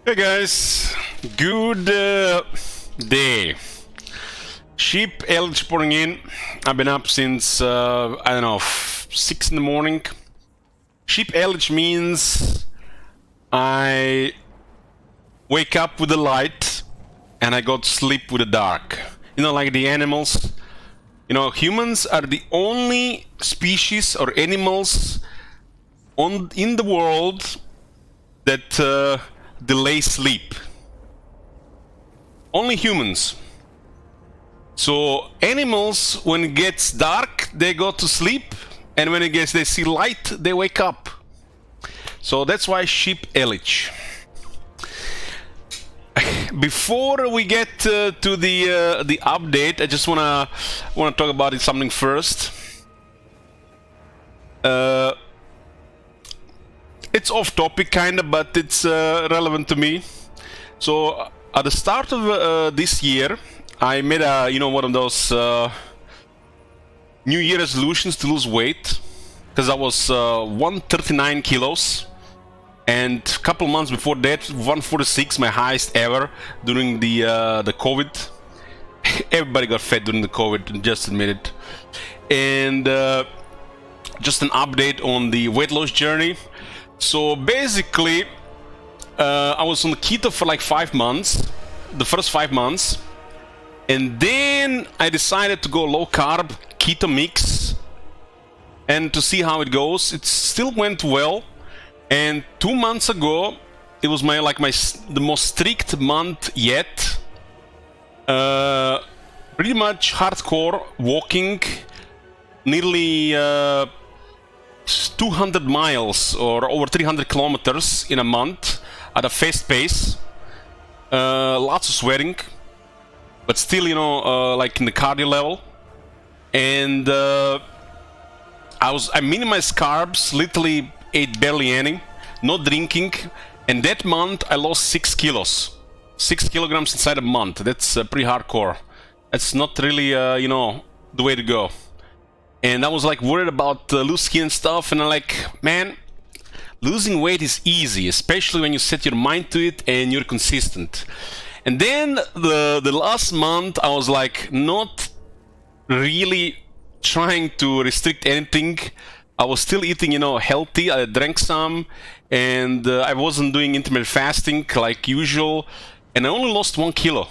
Hey guys, good day. Sheep Elch pouring in. I've been up since, I don't know, 6 in the morning. Sheep Elch means I wake up with the light and I go to sleep with the dark. You know, like the animals. You know, humans are the only species or animals in the world that delay sleep. Only humans. So animals, when it gets dark, they go to sleep, and when they see light, they wake up. So that's why sheep Elch. Before we get to the update, I just wanna talk about something first. It's off topic kinda, but it's relevant to me. So at the start of this year, I made one of those New Year resolutions to lose weight, because I was 139 kilos, and a couple months before that 146, my highest ever during the COVID. Everybody got fat during the COVID, just admit it. And just an update on the weight loss journey. So basically, I was on keto for like 5 months, the first 5 months, and then I decided to go low carb keto mix, and to see how it goes. It still went well, and 2 months ago, it was the most strict month yet. Pretty much hardcore walking, nearly 200 miles or over 300 kilometers in a month at a fast pace. Lots of sweating, but still, like in the cardio level. And I minimized carbs, literally ate barely any, no drinking, and that month I lost 6 kilos. 6 kilograms inside a month. That's pretty hardcore. That's not really, the way to go. And I was like worried about loose skin stuff, and I'm like, man, losing weight is easy, especially when you set your mind to it and you're consistent. And then the last month, I was like not really trying to restrict anything. I was still eating, healthy. I drank some, and I wasn't doing intermittent fasting like usual, and I only lost 1 kilo.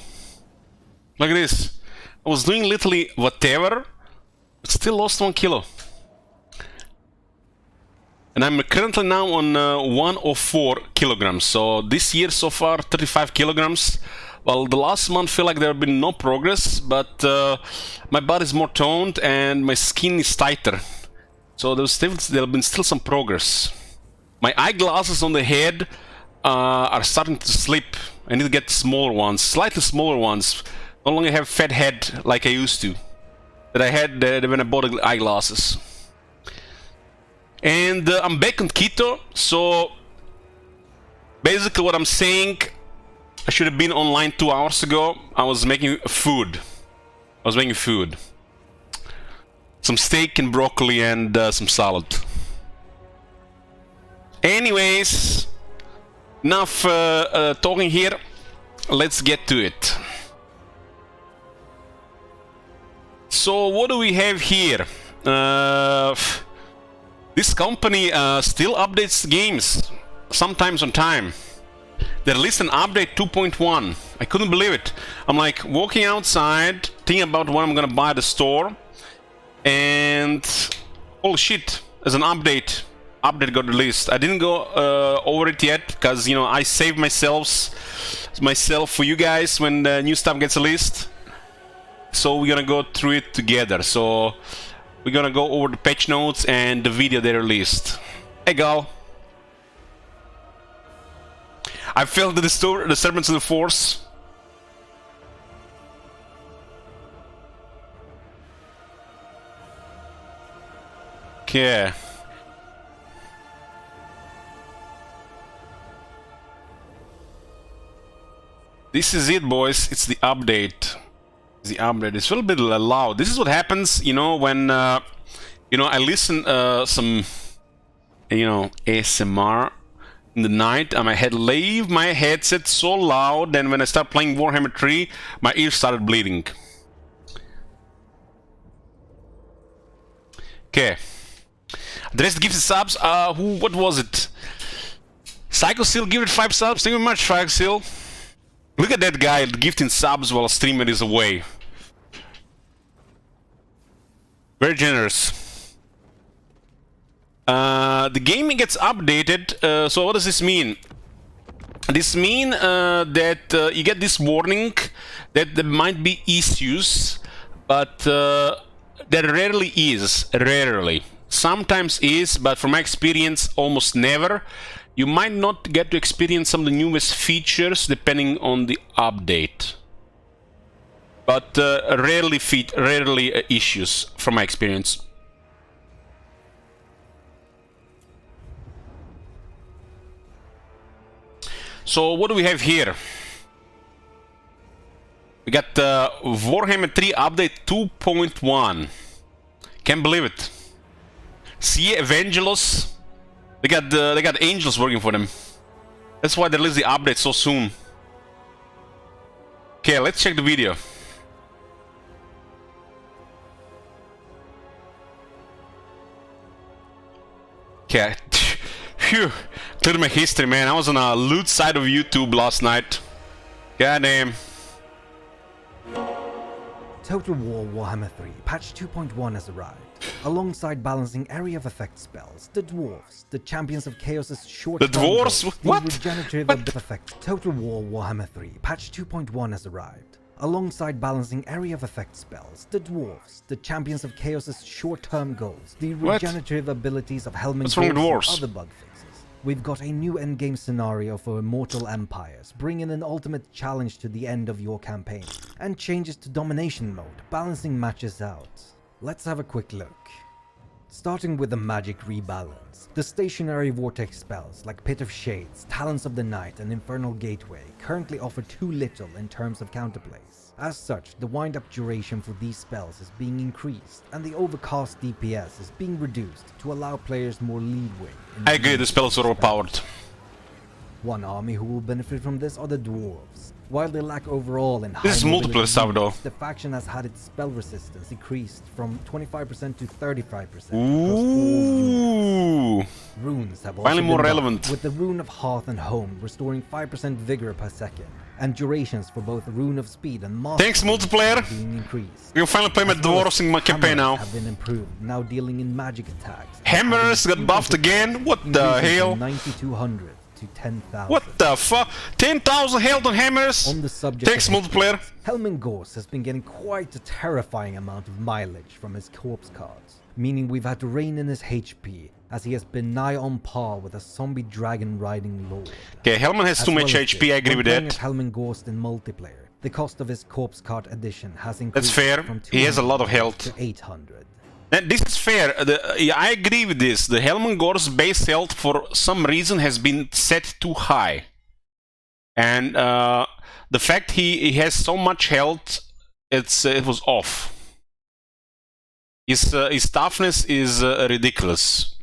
Look at this. I was doing literally whatever, but still lost 1 kilo. And I'm currently now on 104 kilograms. So this year so far, 35 kilograms. Well, the last month feel like there have been no progress, but my body's more toned and my skin is tighter. So there have been still some progress. My eyeglasses on the head are starting to slip. I need to get smaller ones, slightly smaller ones. No longer have fat head like I used to, that I had when I bought the eyeglasses. And I'm back on keto, so basically what I'm saying, I should have been online 2 hours ago. I was making food. Some steak and broccoli and some salad. Anyways, enough talking here. Let's get to it. So what do we have here? This company still updates games, sometimes on time. They released an update 2.1. I couldn't believe it. I'm like walking outside, thinking about what I'm gonna buy at the store, and holy shit, there's an update. Update got released. I didn't go over it yet because I saved myself for you guys when the new stuff gets released. So we're gonna go through it together. So we're gonna go over the patch notes and the video they released. Hey, gal. I felt the disturbance in the force. Okay. This is it, boys. It's the update. It's a little bit loud. This is what happens, when I listen some, ASMR, in the night, and I had leave my headset so loud, and when I started playing Warhammer 3, my ears started bleeding. Okay. The rest gives subs. What was it? Psycho Seal, give it 5 subs. Thank you very much, Psycho Seal. Look at that guy gifting subs while a streamer is away. Very generous. The game gets updated. So what does this mean? This means that you get this warning that there might be issues, but there rarely is. Rarely. Sometimes is, but from my experience, almost never. You might not get to experience some of the newest features depending on the update. But rarely issues from my experience. So what do we have here? We got Warhammer 3 update 2.1. Can't believe it. See Evangelos. They got angels working for them. That's why they released the update so soon. Okay, let's check the video. Okay, phew, cleared my history, man. I was on a loot side of YouTube last night. Goddamn. Total War Warhammer 3 patch 2.1 has arrived. Alongside balancing area of effect spells, the Dwarfs, the champions of Chaos's short Dwarfs? What? Regenerative effect. Total War Warhammer 3 patch 2.1 has arrived. Alongside balancing area of effect spells, the Dwarfs, the champions of Chaos's short-term goals, the regenerative abilities of Helming and other bug fixes. We've got a new endgame scenario for Immortal Empires, bringing an ultimate challenge to the end of your campaign, and changes to domination mode, balancing matches out. Let's have a quick look. Starting with the magic rebalance, the stationary vortex spells like Pit of Shades, Talons of the Night and Infernal Gateway currently offer too little in terms of counterplays. As such, the wind-up duration for these spells is being increased, and the overcast DPS is being reduced to allow players more leeway. I agree, the spells are overpowered. One army who will benefit from this are the Dwarves. While they lack overall in high this is multiplayer stuff though. The faction has had its spell resistance decreased from 25% to 35%. Ooh. Runes have also finally more been relevant. With the Rune of Hearth and Home restoring 5% vigor per second, and durations for both Rune of Speed and Master Thanks multiplayer. being increased. You can finally play my Dwarfs in my campaign now. Have been improved, now dealing in magic attacks. Hammers got buffed again. What the hell? 9,200 to 10,000. What the fuck? 10,000 health on hammers? On the subject Thanks multiplayer. Helmingorst has been getting quite a terrifying amount of mileage from his corpse cards, meaning we've had to rein in his HP, as he has been nigh on par with a zombie dragon riding lord. Okay, Helman has too much HP, I agree with that. Helmingorst in multiplayer, the cost of his corpse card edition has increased. That's fair. From He has a lot of health. To 800. This is fair. Yeah, I agree with this. The Helmengor's base health for some reason has been set too high. And the fact he has so much health, it was off. His toughness is ridiculous.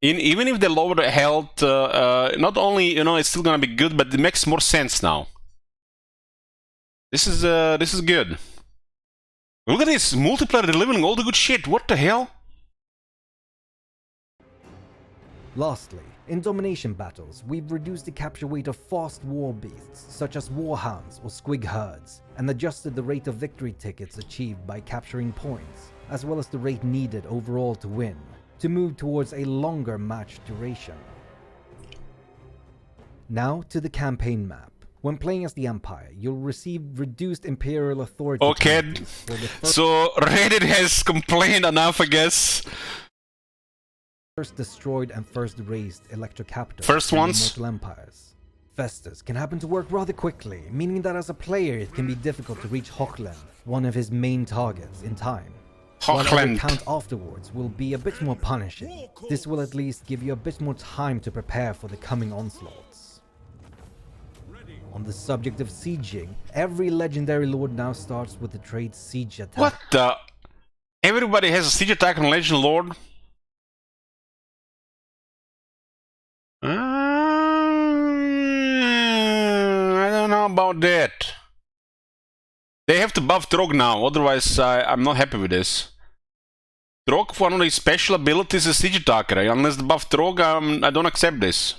Even if they lower the health, not only it's still gonna be good, but it makes more sense now. This is good. Look at this multiplayer delivering all the good shit. What the hell? Lastly, in domination battles, we've reduced the capture weight of fast war beasts such as warhounds or squig herds, and adjusted the rate of victory tickets achieved by capturing points, as well as the rate needed overall to win, to move towards a longer match duration. Now to the campaign map. When playing as the Empire, you'll receive reduced Imperial Authority. Okay, so Reddit has complained enough, I guess. First destroyed and first raised Electrocaptors. First ones. Immortal Empires. Festus can happen to work rather quickly, meaning that as a player it can be difficult to reach Hochland, one of his main targets, in time. Hochland. While the count afterwards will be a bit more punishing. This will at least give you a bit more time to prepare for the coming onslaughts. On the subject of sieging, every legendary lord now starts with the trait siege attack. What the? Everybody has a siege attack on Legend Lord? don't know about that. They have to buff Trog now, otherwise I'm not happy with this. Trog, one of his special abilities is siege attacker. Unless they buff Trog, I don't accept this.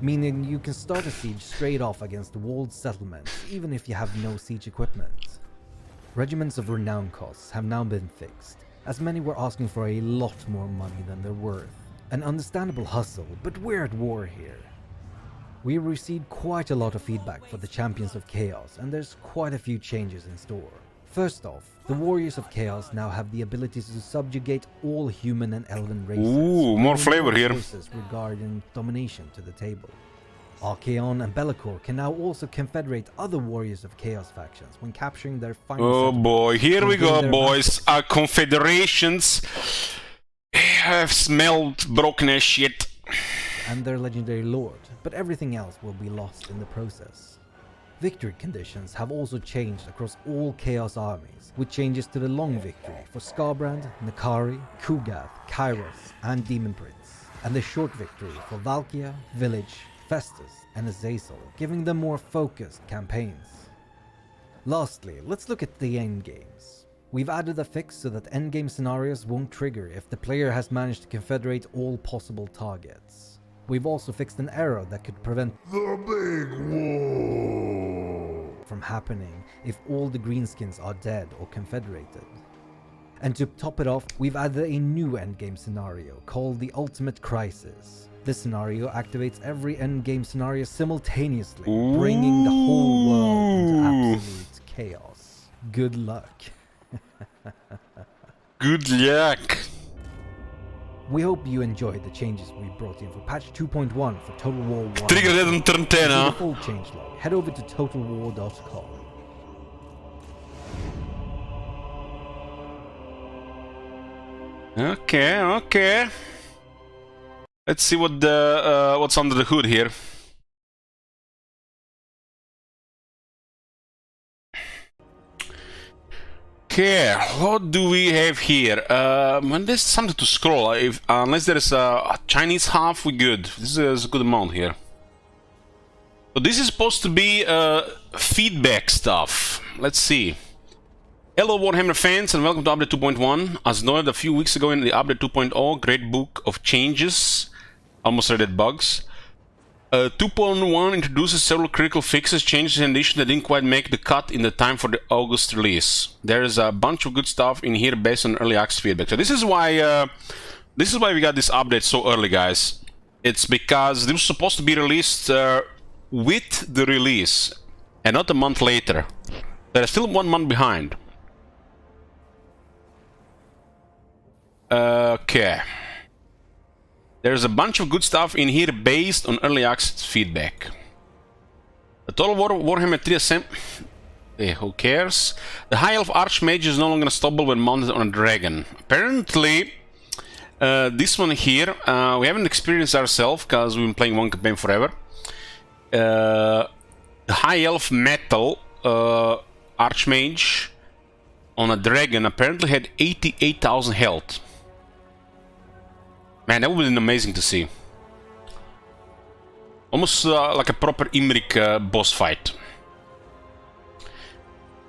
Meaning you can start a siege straight off against walled settlements, even if you have no siege equipment. Regiments of renown costs have now been fixed, as many were asking for a lot more money than they're worth. An understandable hustle, but we're at war here. We received quite a lot of feedback for the Champions of Chaos, and there's quite a few changes in store. First off, the Warriors of Chaos now have the ability to subjugate all human and elven races. Ooh, more flavor here. Regarding domination to the table. Archaon and Be'lakor can now also confederate other Warriors of Chaos factions when capturing their final Oh boy, here we go, boys. Our confederations have smelled broken as shit. And their legendary lord, but everything else will be lost in the process. Victory conditions have also changed across all Chaos armies, with changes to the long victory for Skarbrand, Nakari, Kugath, Kairos, and Demon Prince, and the short victory for Valkia, Village, Festus, and Azazel, giving them more focused campaigns. Lastly, let's look at the endgames. We've added a fix so that endgame scenarios won't trigger if the player has managed to confederate all possible targets. We've also fixed an error that could prevent the Big War from happening if all the greenskins are dead or confederated. And to top it off, we've added a new endgame scenario called the Ultimate Crisis. This scenario activates every endgame scenario simultaneously, bringing the whole world into absolute chaos. Good luck. Good luck. We hope you enjoyed the changes we brought in for patch 2.1 for Total War 1. Trigger redan For the trentena. full changelog, head over to totalwar.com. Okay, okay. Let's see what the what's under the hood here. Okay, what do we have here? When there's something to scroll, unless there is a Chinese half, we good. This is a good amount here. So this is supposed to be feedback stuff. Let's see. Hello Warhammer fans and welcome to update 2.1. As noted a few weeks ago in the update 2.0 great book of changes, almost rated bugs. 2.1 introduces several critical fixes, changes and additions that didn't quite make the cut in the time for the August release. There's a bunch of good stuff in here based on early access feedback. So this is why we got this update so early, guys. It's because this was supposed to be released with the release and not a month later. They're still 1 month behind. Okay. There's a bunch of good stuff in here based on early access feedback. The Total War Warhammer 3 who cares? The High Elf Archmage is no longer unstoppable when mounted on a dragon. Apparently, this one here, we haven't experienced ourselves because we've been playing one campaign forever. The High Elf Metal Archmage on a dragon apparently had 88,000 health. Man, that would have been amazing to see. Almost like a proper Imrik boss fight.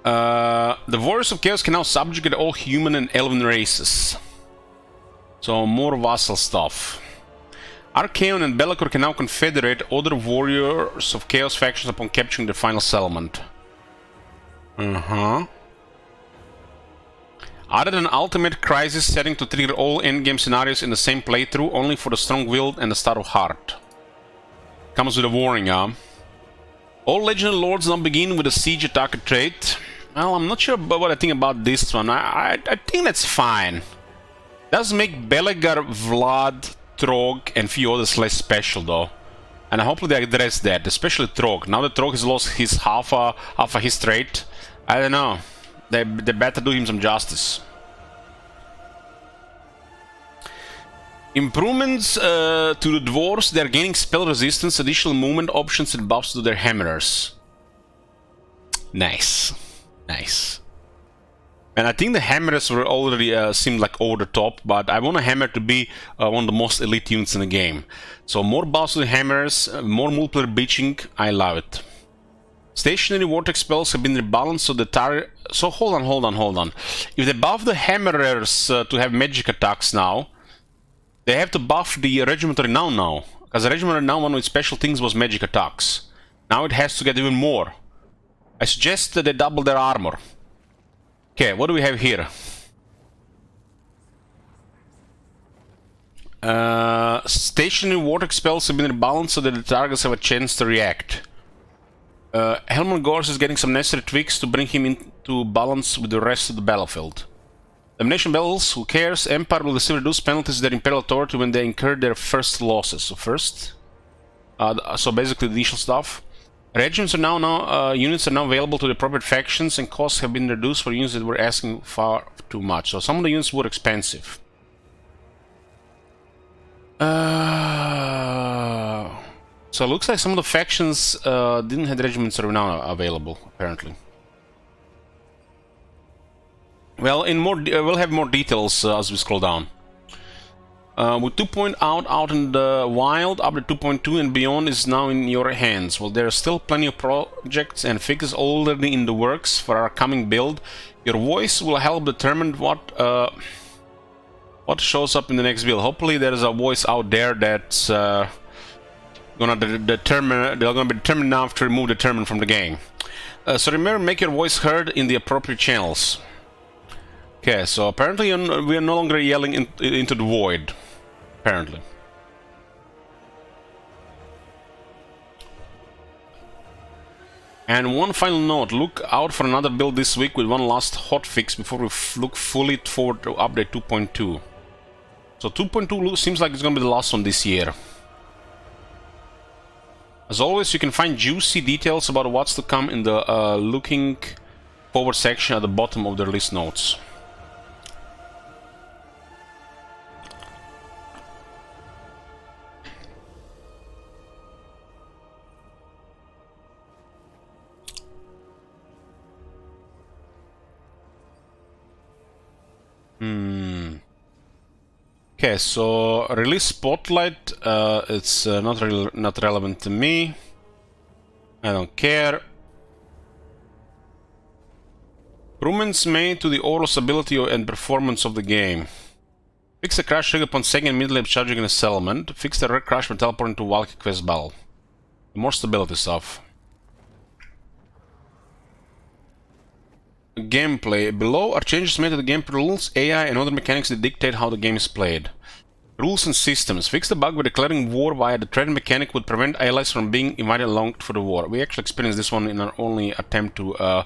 The Warriors of Chaos can now subjugate all human and elven races. So more vassal stuff. Archaon and Be'lakor can now confederate other Warriors of Chaos factions upon capturing their final settlement. Added an ultimate crisis setting to trigger all endgame scenarios in the same playthrough, only for the strong-willed and the star of heart. Comes with a warning, All legendary lords now begin with a siege attacker trait. Well, I'm not sure about what I think about this one. I think that's fine. Does make Belegar, Vlad, Trog, and few others less special though. And hopefully they address that, especially Trog. Now that Trog has lost his half of his trait, I don't know. They better do him some justice. Improvements to the dwarves. They are gaining spell resistance, additional movement options, and buffs to their hammerers. Nice, nice. And I think the hammers were already seemed like over the top, but I want a hammer to be one of the most elite units in the game. So more buffs with hammers, more multiplayer breaching, I love it. Stationary vortex spells have been rebalanced, so the target... So hold on. If they buff the hammerers to have magic attacks now, they have to buff the Regiment Renown now. Because the Regiment Renown, one of its special things was magic attacks. Now it has to get even more. I suggest that they double their armor. Okay, what do we have here? Stationary vortex spells have been rebalanced so that the targets have a chance to react. Helmut Gors is getting some necessary tweaks to bring him into balance with the rest of the battlefield. Domination battles, who cares? Empire will receive reduced penalties to their Imperial authority when they incur their first losses. So basically the initial stuff. Regiments are now units are now available to the appropriate factions, and costs have been reduced for units that were asking far too much. So some of the units were expensive. So it looks like some of the factions didn't have regiments that are now available, apparently. Well, we'll have more details as we scroll down. With 2.0 out in the wild, update 2.2 and beyond is now in your hands. Well, there are still plenty of projects and fixes already in the works for our coming build. Your voice will help determine what shows up in the next build. Hopefully there is a voice out there that's gonna be determined enough to remove determine from the game. So remember, make your voice heard in the appropriate channels. Okay, so apparently we are no longer yelling into the void. Apparently. And one final note, look out for another build this week with one last hotfix before we look fully forward to update 2.2. So 2.2 seems like it's gonna be the last one this year. As always, you can find juicy details about what's to come in the looking forward section at the bottom of the release notes. Okay, so release spotlight. It's not relevant to me. I don't care. Improvements made to the overall stability and performance of the game. Fix the crash trigger upon second immediately charging in a settlement. Fix the rare crash when teleporting to Valky quest battle. More stability stuff. Gameplay. Below are changes made to the gameplay rules, AI, and other mechanics that dictate how the game is played. Rules and systems. Fix the bug where declaring war via the threat mechanic would prevent allies from being invited along for the war. We actually experienced this one in our only attempt to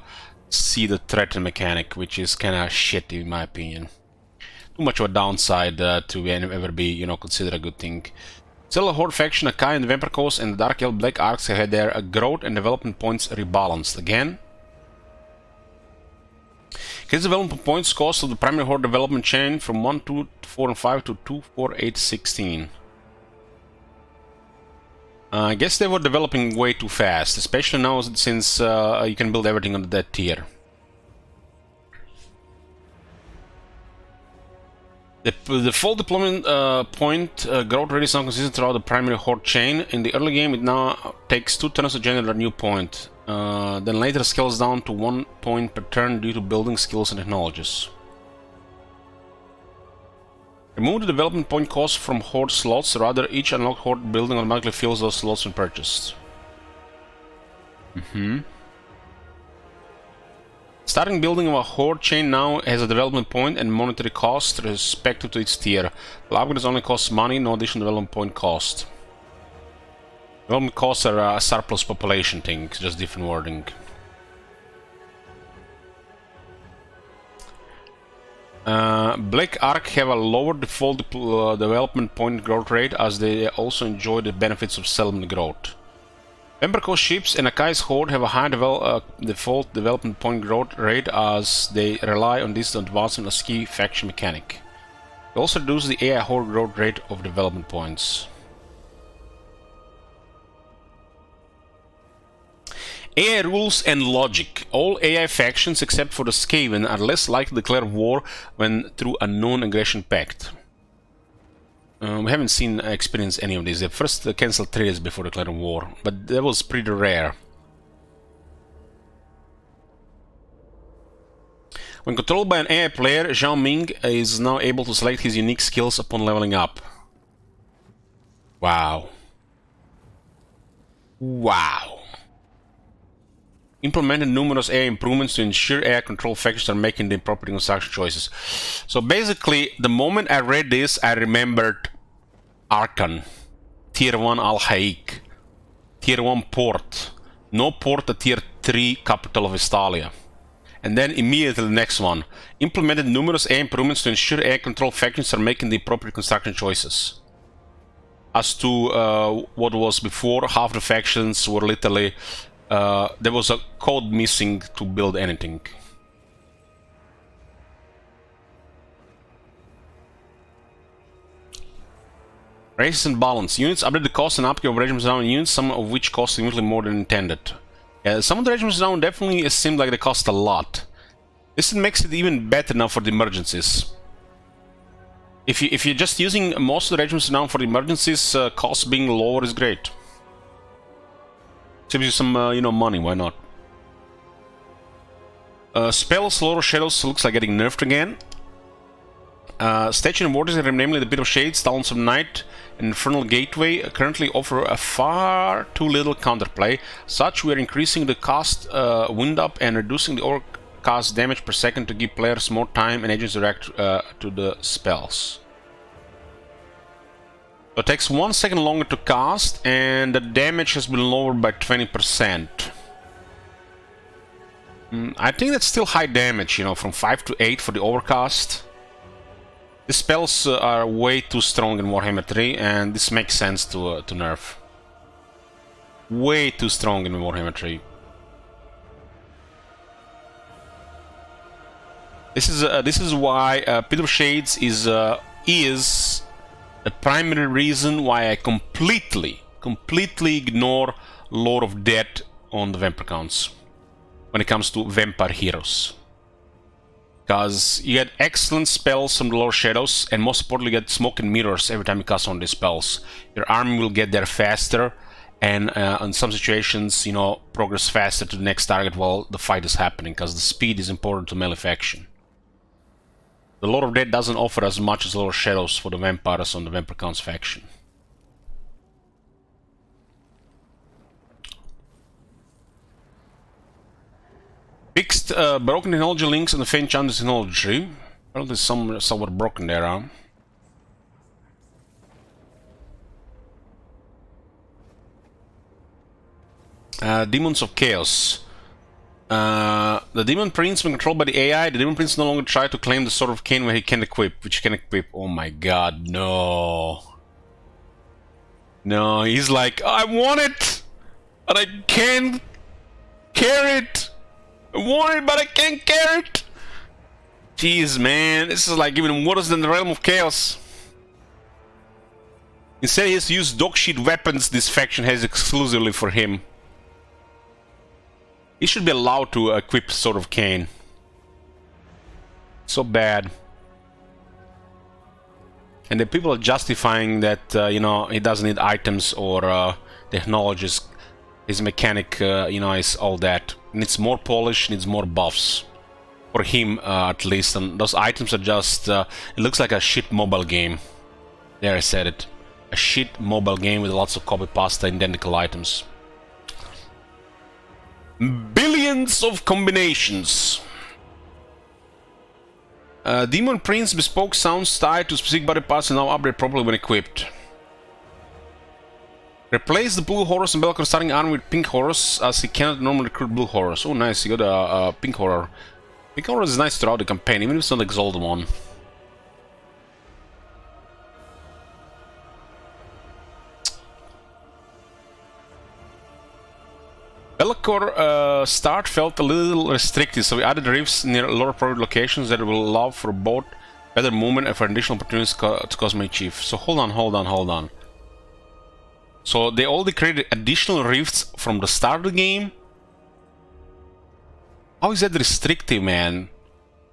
see the threat mechanic, which is kinda shit in my opinion. Too much of a downside to ever be, you know, considered a good thing. Still, a Horde faction, Akai and the Vampire Coast and the Dark Elf Black Arcs have had their growth and development points rebalanced again. Increase development points cost of the primary Horde development chain from 1, 2, 4, and 5 to 2, 4, 8, 16. I guess they were developing way too fast, especially now since you can build everything on that tier. The full deployment point growth rate is now consistent throughout the primary Horde chain. In the early game, it now takes 2 turns to generate a new point. Then later scales down to 1 point per turn due to building skills and technologies. Remove the development point cost from Horde slots, rather each unlocked Horde building automatically fills those slots when purchased. Starting building of a Horde chain now has a development point and monetary cost respective to its tier. While upgrades only cost money, no additional development point cost. Development costs are a surplus population thing, just different wording. Black Ark have a lower default development point growth rate as they also enjoy the benefits of settlement growth. Vampire Coast ships and Akai's Horde have a high default development point growth rate as they rely on this advancement as key faction mechanic. It also reduces the AI Horde growth rate of development points. AI rules and logic. All AI factions except for the Skaven are less likely to declare war when through a non-aggression pact. We haven't seen experienced any of these. They first cancelled trades before declaring war, but that was pretty rare. When controlled by an AI player, Zhao Ming is now able to select his unique skills upon leveling up. Wow. Wow. Implemented numerous AI improvements to ensure AI control factions are making the appropriate construction choices. So basically, the moment I read this, I remembered Arkan, Tier 1 Al-Haik, Tier 1 Port, no port at Tier 3 capital of Estalia. And then immediately the next one. Implemented numerous AI improvements to ensure AI control factions are making the appropriate construction choices. As to what was before, half the factions were literally... there was a code missing to build anything. Races and balance. Units update the cost and upkeep of regiments down units, some of which cost significantly more than intended. Yeah, some of the regiments down definitely seem like they cost a lot. This makes it even better now for the emergencies. If you're just using most of the regiments now for the emergencies, cost being lower is great. Saves you some, money, why not? Spells, Lord of Shadows looks like getting nerfed again. Statue and Vortex, namely the Pit of Shades, Talons of Night, and Infernal Gateway, currently offer a far too little counterplay. Such, we are increasing the cast wind up and reducing the overcast damage per second to give players more time and agents to react to the spells. So it takes 1 second longer to cast, and the damage has been lowered by 20%. I think that's still high damage, from 5 to 8 for the overcast. The spells are way too strong in Warhammer 3, and this makes sense to nerf. Way too strong in Warhammer 3. This is why Pit of Shades is the primary reason why I completely ignore Lord of Death on the Vampire counts when it comes to Vampire heroes. Because you get excellent spells from the Lord Shadows, and most importantly, you get smoke and mirrors every time you cast on these spells. Your army will get there faster, and in some situations, progress faster to the next target while the fight is happening, because the speed is important to melee faction. The Lord of Death doesn't offer as much as Lord of Shadows for the vampires on the Vampire Counts faction. Fixed broken technology links and the faint chance technology. Well, there's somewhat broken there, huh? Demons of Chaos. The Demon Prince, when controlled by the AI, the Demon Prince no longer tries to claim the Sword of Cain where he can equip, which he can equip. Oh my god, no. No, he's like, I want it, but I can't carry it. I want it, but I can't carry it. Jeez, man, this is like even worse than the Realm of Chaos. Instead, he has to use dog shit weapons this faction has exclusively for him. He should be allowed to equip Sword of Cain. So bad. And the people are justifying that, he doesn't need items or technologies. His mechanic, is all that. Needs more polish, needs more buffs. For him, at least. And those items are just... it looks like a shit mobile game. There, I said it. A shit mobile game with lots of copy pasta identical items. Billions of combinations. Demon Prince bespoke sounds tied to specific body parts and now upgrade properly when equipped. Replace the blue horrors and Belkor starting army with pink horrors, as he cannot normally recruit blue horrors. Oh nice, you got a pink horror. Pink horror is nice throughout the campaign, even if it's not the exalted one. Belkor start felt a little restricted, so we added rifts near lower priority locations that will allow for both better movement and for additional opportunities to Cosmic Chief. So hold on. So they already created additional rifts from the start of the game, How is that restrictive, man?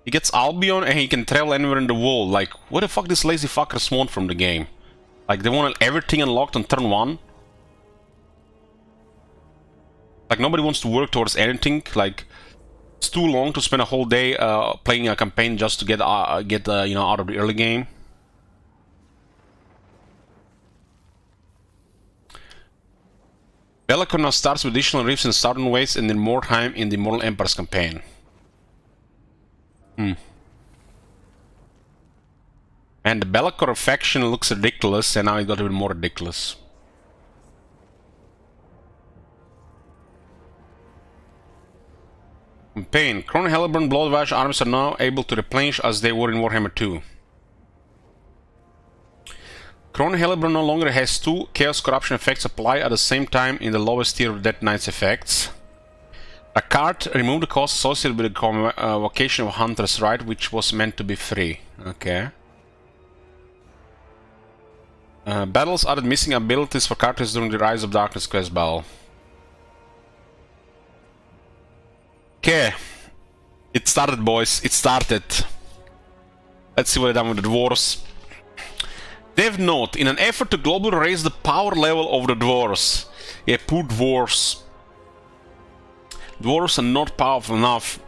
He gets Albion and he can travel anywhere in the world. Like, what the fuck these lazy fuckers want from the game? Like, they want everything unlocked on turn 1? Like, nobody wants to work towards anything. Like, it's too long to spend a whole day playing a campaign just to get you know, out of the early game. Bellicor now starts with additional rifts in Southern Waste and then more time in the Mortal Empire's campaign. And the Bellicor faction looks ridiculous, and now it got even more ridiculous. Campaign. Crown Hellborn Bloodvash armies are now able to replenish as they were in Warhammer 2. Crown Hellborn no longer has 2 Chaos Corruption effects apply at the same time in the lowest tier of Dead Knight's effects. A card remove the cost associated with the convocation of Hunter's Right, which was meant to be free. Okay. Battles added missing abilities for characters during the Rise of Darkness quest battle. Okay. It started, boys. It started. Let's see what they've done with the Dwarves. Dev note, in an effort to globally raise the power level of the Dwarves. Yeah, poor Dwarves. Dwarves are not powerful enough.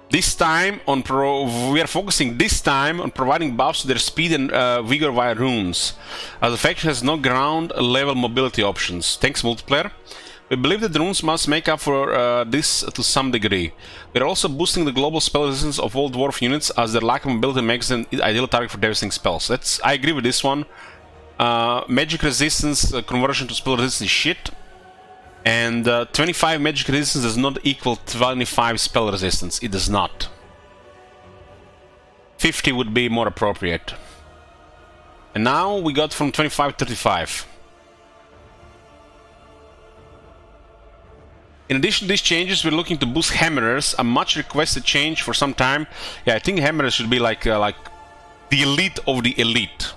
This time, we are focusing this time on providing buffs to their speed and vigor via runes, as the faction has no ground level mobility options. Thanks, multiplayer. We believe that the runes must make up for this to some degree. We are also boosting the global spell resistance of all dwarf units, as their lack of mobility makes them an ideal target for devastating spells. I agree with this one. Magic resistance conversion to spell resistance is shit. And 25 magic resistance does not equal 25 spell resistance. It does not. 50 would be more appropriate. And now we got from 25 to 35. In addition to these changes, we're looking to boost Hammerers, a much requested change for some time. Yeah, I think Hammerers should be like the elite of the elite.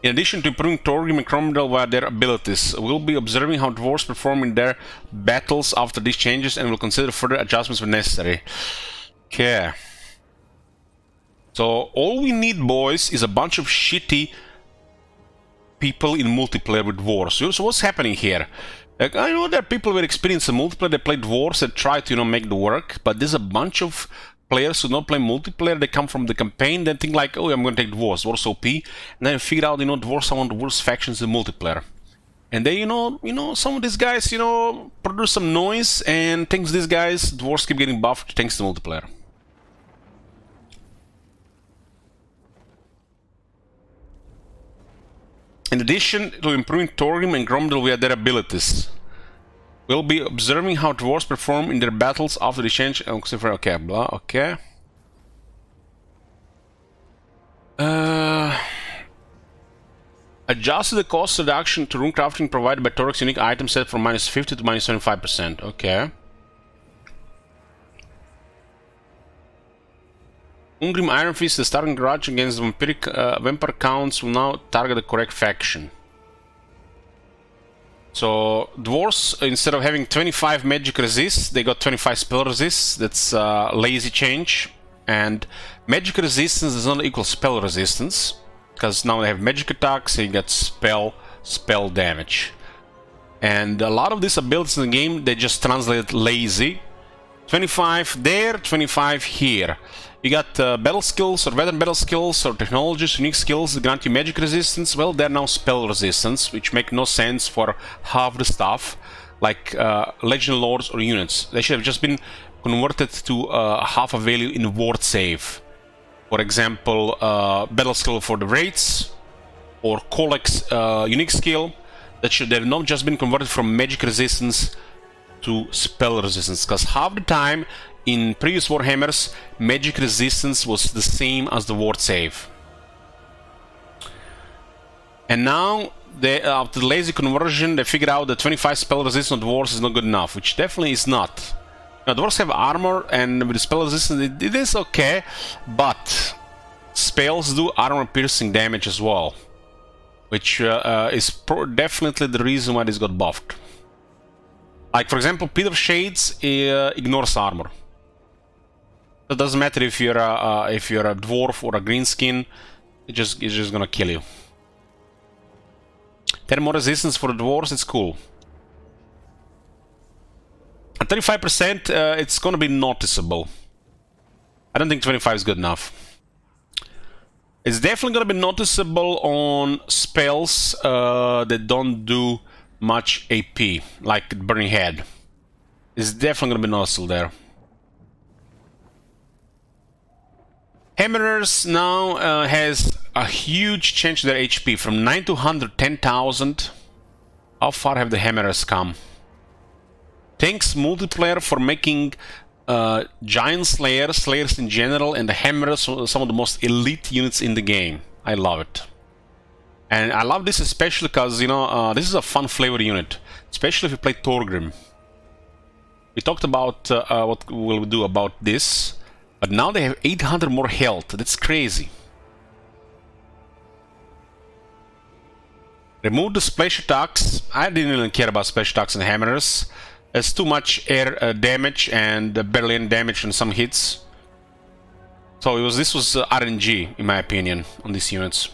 In addition to improving Torgrim and Cromwell via their abilities, we'll be observing how dwarves perform in their battles after these changes, and will consider further adjustments when necessary. Okay. So all we need, boys, is a bunch of shitty people in multiplayer with dwarves. So what's happening here? Like, I know there are people with experience in multiplayer that play dwarves that try to, you know, make the work, but there's a bunch of players who don't play multiplayer. They come from the campaign, then think like, oh, I'm going to take dwarves, dwarves OP, and then figure out, you know, dwarves are one of the worst factions in multiplayer. And they, you know, some of these guys, you know, produce some noise, and thanks to these guys, dwarves keep getting buffed thanks to multiplayer. In addition to improving Torgrim and Gromdel via their abilities, we'll be observing how dwarves perform in their battles after the change. Okay, blah, okay. Adjusted the cost reduction to rune crafting provided by Torgrim's unique item set from -50 to -25%. Okay. Ungrim Iron Fist, the starting grudge against the vampire counts, will now target the correct faction. So, dwarves, instead of having 25 magic resists, they got 25 spell resists. That's a lazy change. And magic resistance does not equal spell resistance, because now they have magic attacks, so you get spell damage. And a lot of these abilities in the game, they just translate lazy. 25 there, 25 here. You got battle skills, or veteran battle skills, or technologies, unique skills that grant you magic resistance. Well, they're now spell resistance, which make no sense for half the stuff, like Legend Lords or units. They should have just been converted to half a value in ward save. For example, battle skill for the Wraiths, or Colex unique skill. That should have not just been converted from magic resistance to spell resistance, because half the time in previous Warhammers, magic resistance was the same as the ward save. And now, after the lazy conversion, they figured out that 25 spell resistance on dwarves is not good enough, which definitely is not. Now, dwarves have armor, and with the spell resistance it is okay, but spells do armor piercing damage as well, which is definitely the reason why this got buffed. Like for example, Pit of Shades ignores armor. It doesn't matter if you're a dwarf or a greenskin, it's just gonna kill you. 10 more resistance for the dwarves, it's cool. At 35%, it's gonna be noticeable. I don't think 25 is good enough. It's definitely gonna be noticeable on spells that don't do much AP, like Burning Head. It's definitely gonna be noticeable there. Hammerers now has a huge change to their HP from 9 to 100, 10,000. How far have the Hammerers come? Thanks multiplayer for making Giant Slayers in general, and the Hammerers some of the most elite units in the game. I love it. And I love this especially because, you know, this is a fun flavor unit. Especially if you play Thorgrim. We talked about what we'll do about this. But now they have 800 more health. That's crazy. Remove the splash attacks. I didn't really care about splash attacks and Hammerers. There's too much air damage and barely any damage on some hits. So this was RNG, in my opinion, on these units.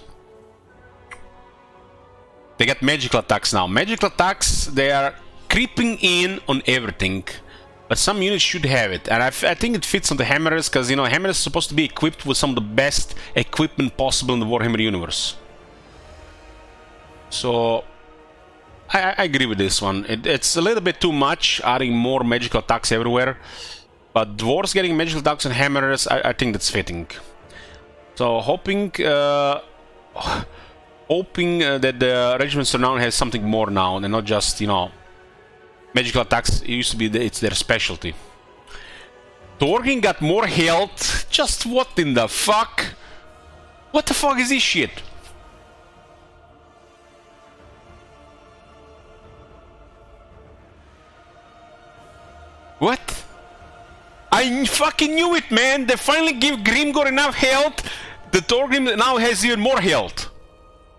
They got magical attacks now. Magical attacks, they are creeping in on everything. But some units should have it. And I think it fits on the Hammerers, because, you know, Hammerers is supposed to be equipped with some of the best equipment possible in the Warhammer universe. So I agree with this one. It's a little bit too much, adding more magical attacks everywhere. But Dwarves getting magical attacks and Hammerers, I think that's fitting. So hoping that the Regiments Renown has something more now, and not just, you know, magical attacks. It used to be it's their specialty. Thorgrim got more health. Just what in the fuck? What the fuck is this shit? What? I fucking knew it, man! They finally give Grimgor enough health. The Thorgrim now has even more health.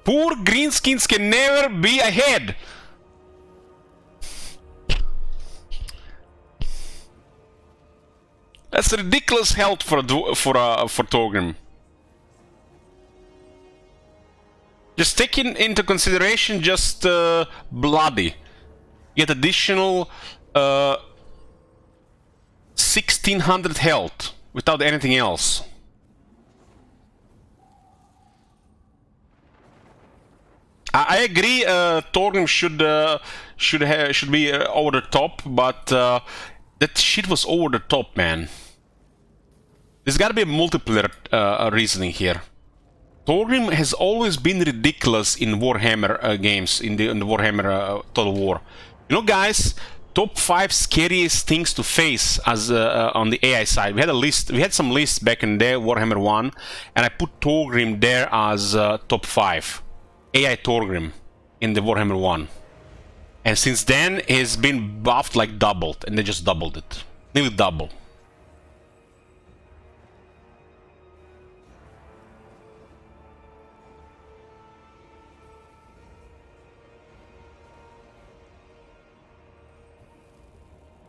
Poor greenskins can never be ahead. That's ridiculous health for Thorgrim. Just taking into consideration just bloody, get additional 1600 health without anything else. I agree. Thorgrim should be over the top, but that shit was over the top, man. There's gotta be a multiplayer reasoning here. Thorgrim has always been ridiculous in Warhammer games, in the Warhammer Total War. You know, guys, top 5 scariest things to face as on the AI side. We had a list. We had some lists back in there, Warhammer 1, and I put Thorgrim there as top 5. AI Thorgrim in the Warhammer 1. And since then, he's been buffed like doubled, and they just doubled it. Nearly double.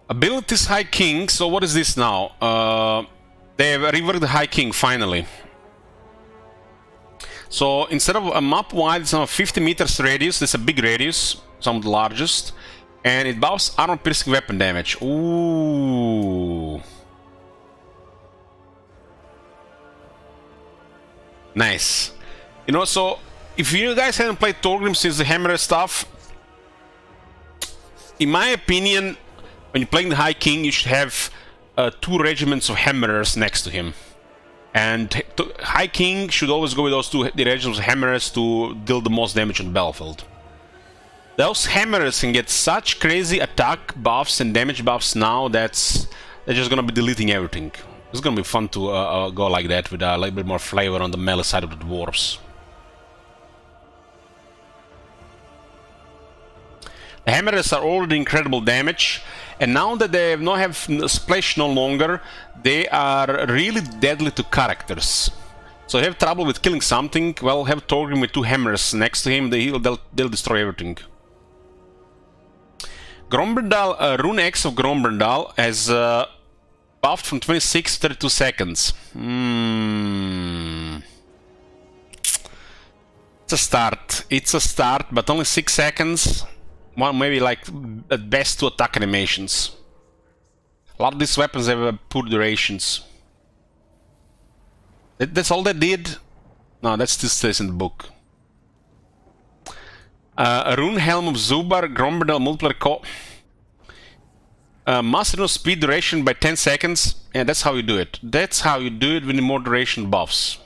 Abilities High King, so what is this now? They have reworked the High King finally. So instead of a map wide, it's now a 50 meters radius. That's a big radius, some of the largest. And it buffs armor piercing weapon damage. Ooh. Nice. You know, so if you guys haven't played Thorgrim since the Hammer stuff, in my opinion, when you're playing the High King, you should have 2 regiments of Hammerers next to him. And High King should always go with those 2 regiments of Hammerers to deal the most damage on the battlefield. Those Hammerers can get such crazy attack buffs and damage buffs now that they're just gonna be deleting everything. It's gonna be fun to go like that with a little bit more flavor on the melee side of the dwarves. The Hammerers are already incredible damage, and now that they don't have splash no longer, they are really deadly to characters. So if you have trouble with killing something, well, have Thorgrim with 2 Hammers next to him, they'll destroy everything. Gromberdal, Rune X of Gromberdal has buffed from 26 to 32 seconds. It's a start. It's a start, but only 6 seconds. Well, maybe like at best 2 attack animations. A lot of these weapons have poor durations. That's all they did? No, that still stays in the book. Rune Helm of Zubar, Gromberdal, multiplayer master no speed duration by 10 seconds. Yeah, that's how you do it. That's how you do it with more duration buffs.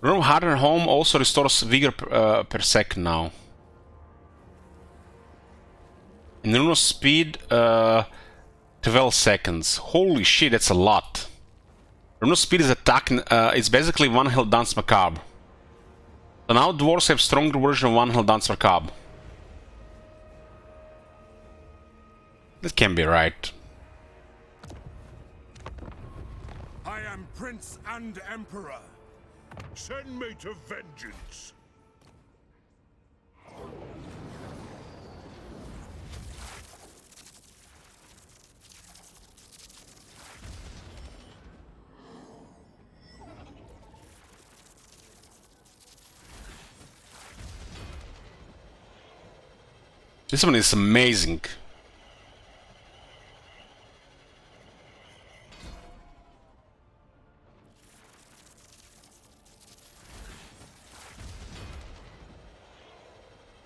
Rune of Harder Home also restores vigor per second now. And Rune of Speed, 12 seconds. Holy shit, that's a lot. Rune of Speed is attacking, it's basically one health Dance Macabre. So now dwarves have stronger version of one health Dance Macabre. That can't be right. I am Prince and Emperor. Send me to vengeance. This one is amazing.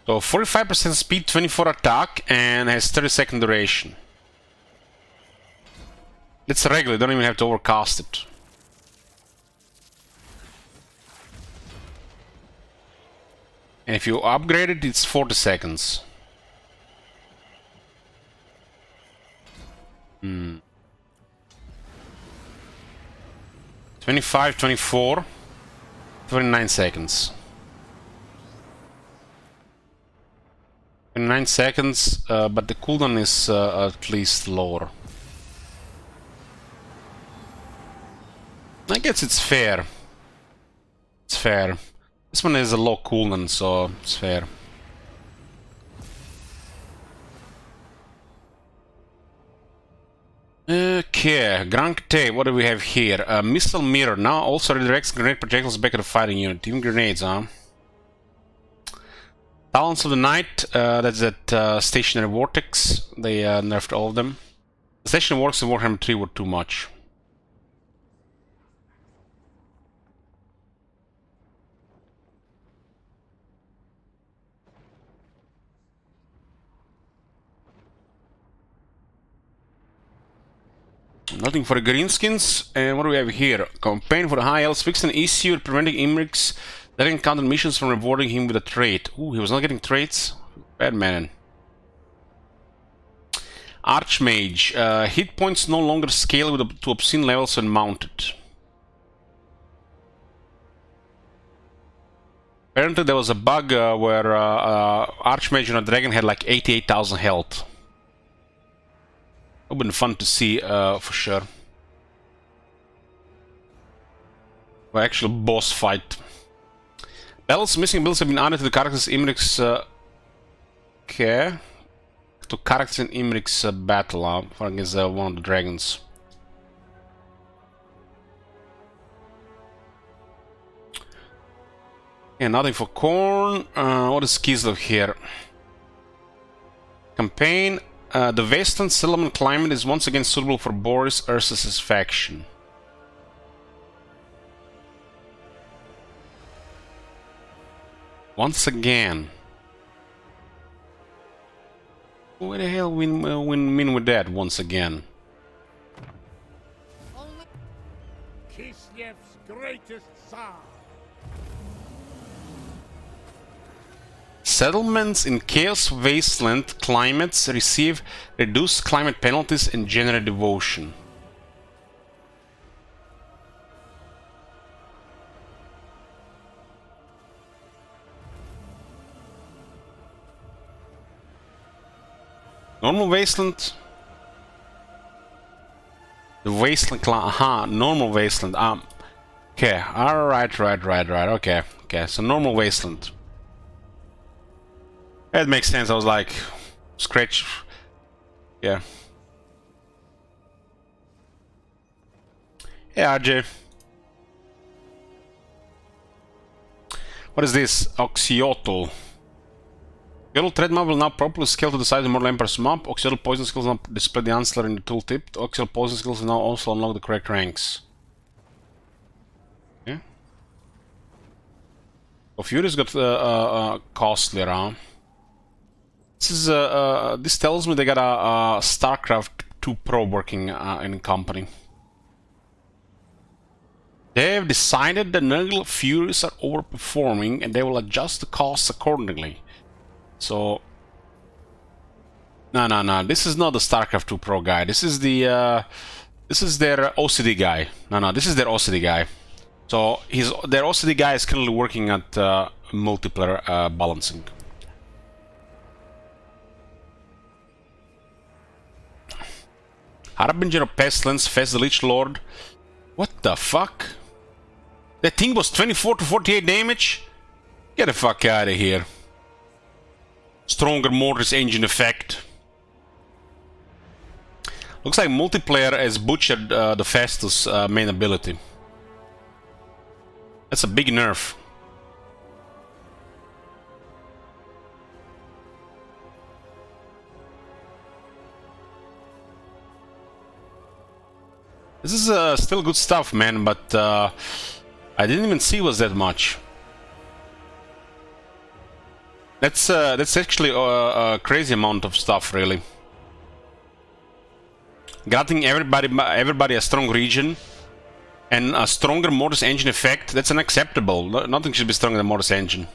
So 45% speed, 24 attack, and has 30-second duration. It's regular, you don't even have to overcast it. And if you upgrade it, it's 40 seconds. 25, 24, 29 seconds. 29 seconds, but the cooldown is at least lower. I guess it's fair. It's fair. This one is a low cooldown, so it's fair. Okay, Grankte, what do we have here? Missile Mirror now also redirects grenade projectiles back at the fighting unit. Even grenades, huh? Talents of the Night, that's that stationary vortex. They nerfed all of them. The stationary vortex in Warhammer 3 were too much. Nothing for the greenskins. And what do we have here? Campaign for the high elves fixed an issue with preventing Imric's that encountered missions from rewarding him with a trait. Ooh, he was not getting traits? Bad man. Archmage. Hit points no longer scale to obscene levels when mounted. Apparently there was a bug where Archmage on a dragon had like 88,000 health. It would have been fun to see, for sure. Well, actual boss fight. Battles missing abilities have been added to the characters in Imric's... okay. To characters in Imric's battle against one of the dragons. Yeah, nothing for Corn. What is Kislev here? Campaign. The wasteland settlement climate is once again suitable for Boris Ursus' faction. Once again. What the hell we mean with that, once again? Kislev's greatest Tsar. Settlements in Chaos Wasteland climates receive reduced climate penalties and generate devotion. Normal Wasteland. The Wasteland normal Wasteland. Okay, alright, right. Okay, so normal Wasteland. That makes sense. I was like, Scratch. Yeah. Hey, RJ. What is this? Oxyotl. Yellow thread map will now properly scale to the size of Mortal Emperor's map. Oxyotl poison skills now display the answer in the tooltip. Oxyotl poison skills now also unlock the correct ranks. Yeah. Oh, Fury's got costlier, huh? This is this tells me they got a StarCraft 2 Pro working in company. They have decided the Nurgle Furies are overperforming and they will adjust the costs accordingly. So, no, this is not the StarCraft 2 Pro guy. This is the this is their OCD guy. No, this is their OCD guy. So their OCD guy is currently working at multiplayer balancing. Harbinger of Pestilence, Fez the Lich Lord. What the fuck? That thing was 24 to 48 damage? Get the fuck out of here. Stronger Mortis engine effect. Looks like multiplayer has butchered the Festus main ability. That's a big nerf. This is still good stuff, man, but I didn't even see it was that much. That's actually a crazy amount of stuff, really. Granting everybody a strong region and a stronger Mortis engine effect, that's unacceptable. Nothing should be stronger than Mortis engine.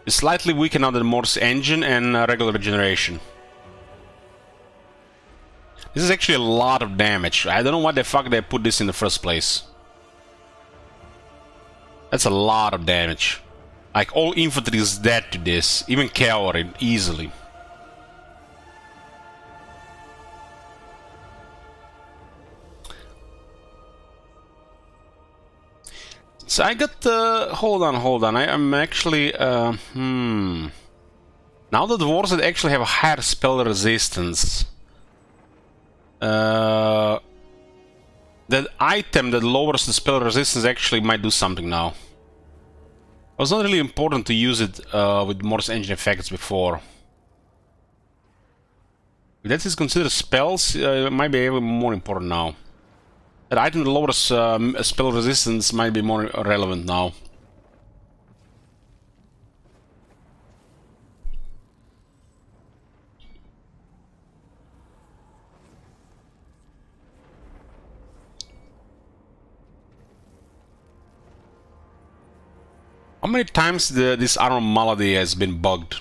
It's slightly weaker now than Mortis engine and regular regeneration. This is actually a lot of damage. I don't know why the fuck they put this in the first place. That's a lot of damage. Like, all infantry is dead to this. Even cavalry, easily. So I got hold on. I am actually now the dwarves that actually have a higher spell resistance. That item that lowers the spell resistance actually might do something now. It was not really important to use it with Mortis engine effects before. If that is considered spells, it might be even more important now. That item that lowers spell resistance might be more relevant now. How many times this armor malady has been bugged?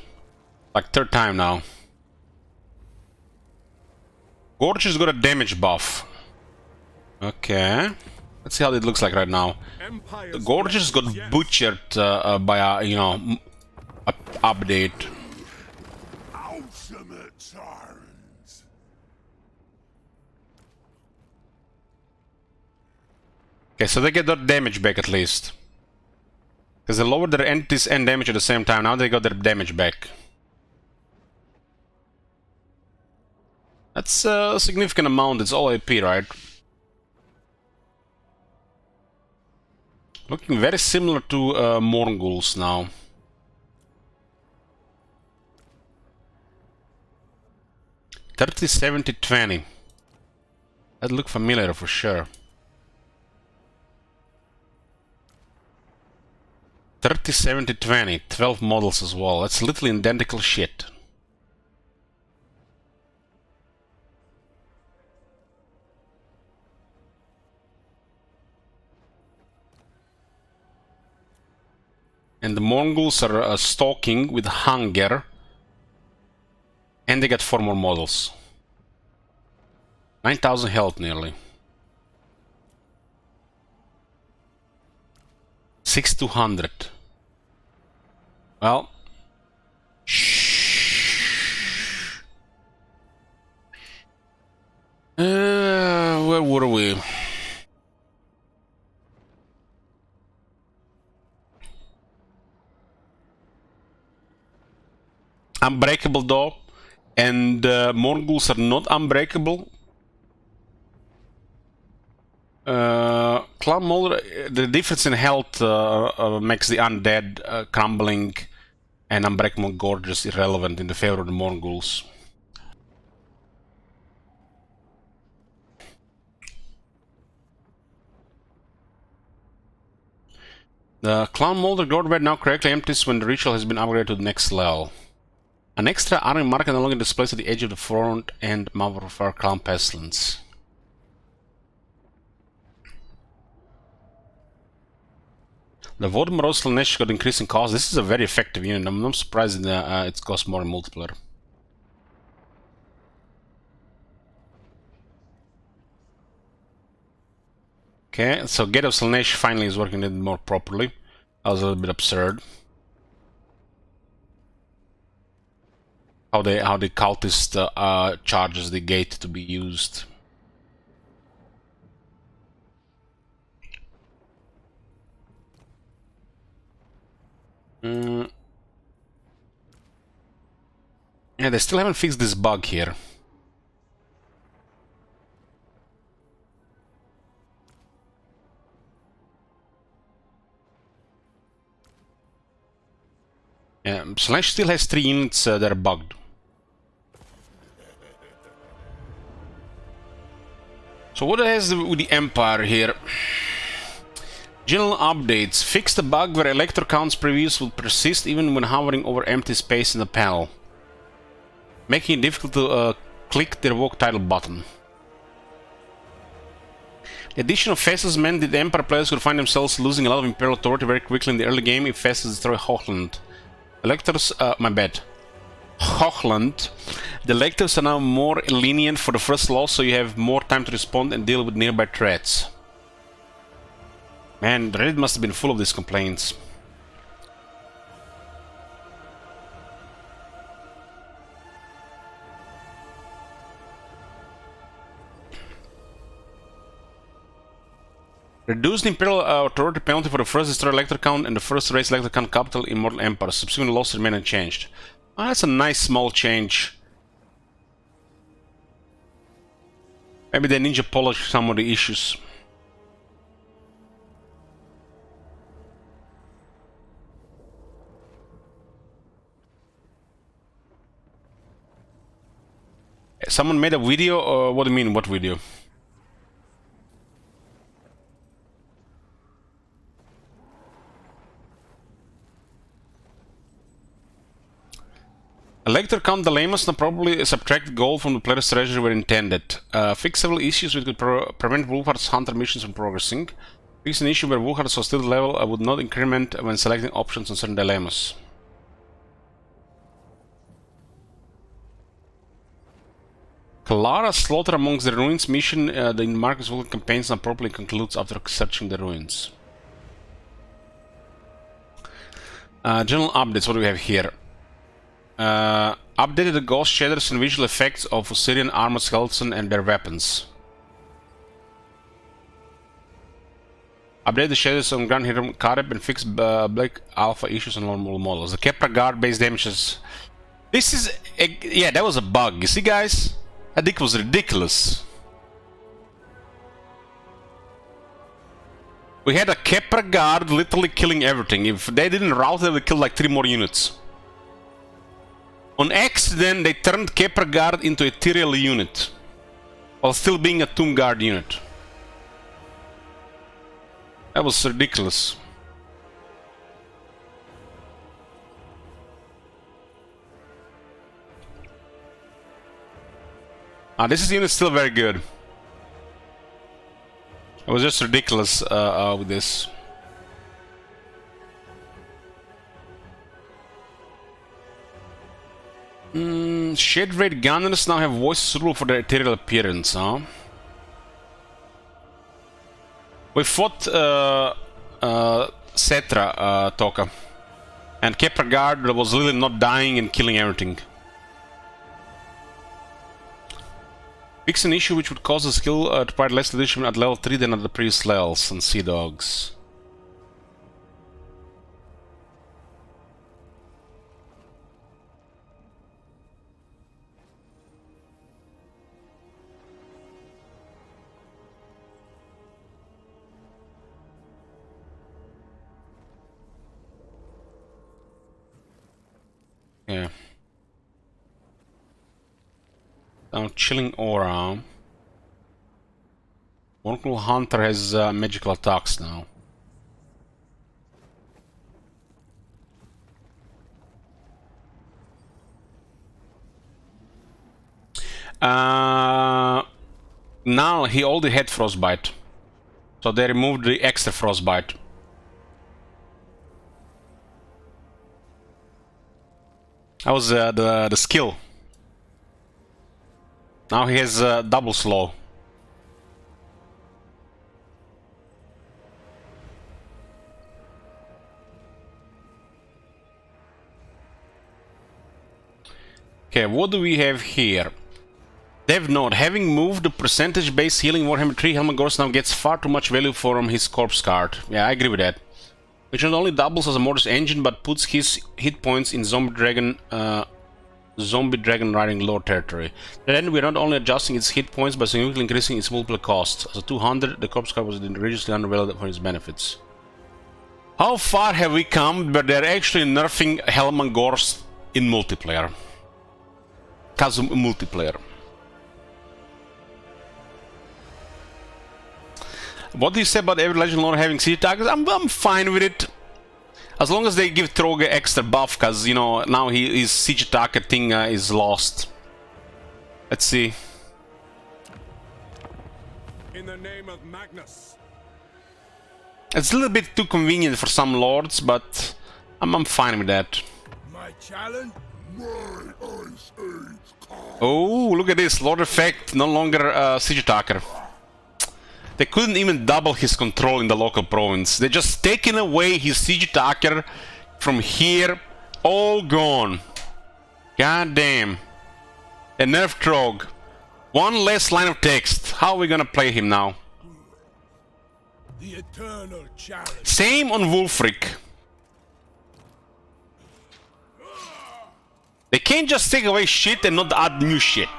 Like third time now. Gorge has got a damage buff. Okay. Let's see how it looks like right now. The Gorge has got butchered by a, you know, update. Ultimate tyrants. Okay, so they get their damage back at least. Because they lowered their entities and damage at the same time. Now they got their damage back. That's a significant amount. It's all AP, right? Looking very similar to Mongols now. $30, $70, $20. That look familiar for sure. 30, 70, 20. 12 models as well. That's literally identical shit. And the Mongols are stalking with hunger. And they get 4 more models. 9,000 health nearly. 6,200. Well. Shh. Where were we? unbreakable though, and Mongols are not unbreakable. Clan Molder, the difference in health makes the undead, crumbling, and unbreakable gorges irrelevant in the favor of the Mongols. The Clan Molder Gordbed now correctly empties when the ritual has been upgraded to the next level. An extra army marker no longer displays at the edge of the front and mouth of our Clan Pestilence. The Voldemort Slanesh got increasing cost. This is a very effective unit. I'm not surprised that it costs more in multiplayer. Okay, so Gate of Slanesh finally is working a little more properly. That was a little bit absurd. How the cultist charges the gate to be used. Yeah, they still haven't fixed this bug here. Yeah, Slash still has 3 units that are bugged. So what has with the Empire here? General updates. Fix the bug where electro counts previews will persist even when hovering over empty space in the panel, making it difficult to click the revoke title button. The addition of Festus meant that the Empire players could find themselves losing a lot of Imperial authority very quickly in the early game if Festus destroyed Hochland. Electors, my bad. Hochland. The electors are now more lenient for the first loss, so you have more time to respond and deal with nearby threats. Man, Reddit must have been full of these complaints. Reduce the Imperial authority penalty for the first destroy elector count and the first raise elector count capital in Mortal Empire. Subsequent losses remain unchanged. Oh, that's a nice small change. Maybe they ninja polish some of the issues. Someone made a video, or what do you mean, what video? Elector count dilemmas and probably subtract gold from the player's treasury were intended. Fix several issues which could prevent Wolfhard's hunter missions from progressing. Fix an issue where Wolfhard's hostility level would not increment when selecting options on certain dilemmas. Clara slaughter amongst the ruins mission. The Marcus Vulcan campaigns now properly concludes after searching the ruins. General updates. What do we have here? Updated the ghost shaders and visual effects of Osirian armored skeletons and their weapons. Update the shaders on Grand Hero Kareb and fix Black Alpha issues on normal models. The Kepra guard base damages. This is yeah, that was a bug. You see, guys, that thing was ridiculous. We had a Kepra guard literally killing everything. If they didn't route, they would kill like 3 more units. On accident, they turned Kepra guard into a Ethereal unit, while still being a Tomb Guard unit. That was ridiculous. This unit is still very good. It was just ridiculous with this. Shade Raid Gunners now have voices rule for their ethereal appearance, huh? We fought Cetra, Toka. And Kepra Guard was really not dying and killing everything. Fix an issue which would cause the skill to provide less leadership at level 3 than at the previous levels on Sea Dogs. Now, chilling aura. Oracle Hunter has magical attacks now. Now he already had frostbite, so they removed the extra frostbite. That was the skill. Now he has double slow. Okay, what do we have here? Dev note, having moved the percentage based healing Warhammer 3, Helmut Gors now gets far too much value from his corpse card. Yeah, I agree with that. Which not only doubles as a Mortis engine, but puts his hit points in Zombie Dragon riding lore territory. Then we're not only adjusting its hit points, but significantly increasing its multiple costs. As a 200, the corpse card was religiously undervalued for its benefits. How far have we come where they're actually nerfing Helmut Gors in multiplayer? Kazum multiplayer. What do you say about every Legend Lord having siege attackers? I'm fine with it. As long as they give Troge extra buff, because, you know, now his siege attacker thing is lost. Let's see. In the name of Magnus. It's a little bit too convenient for some lords, but I'm fine with that. My challenge? My Ice Age card. Oh, look at this. Lord effect, no longer siege attacker. They couldn't even double his control in the local province. They just taken away his siege attacker from here. All gone. God damn. A nerf Trog. One less line of text. How are we gonna play him now? The eternal challenge. Same on Wulfric. They can't just take away shit and not add new shit.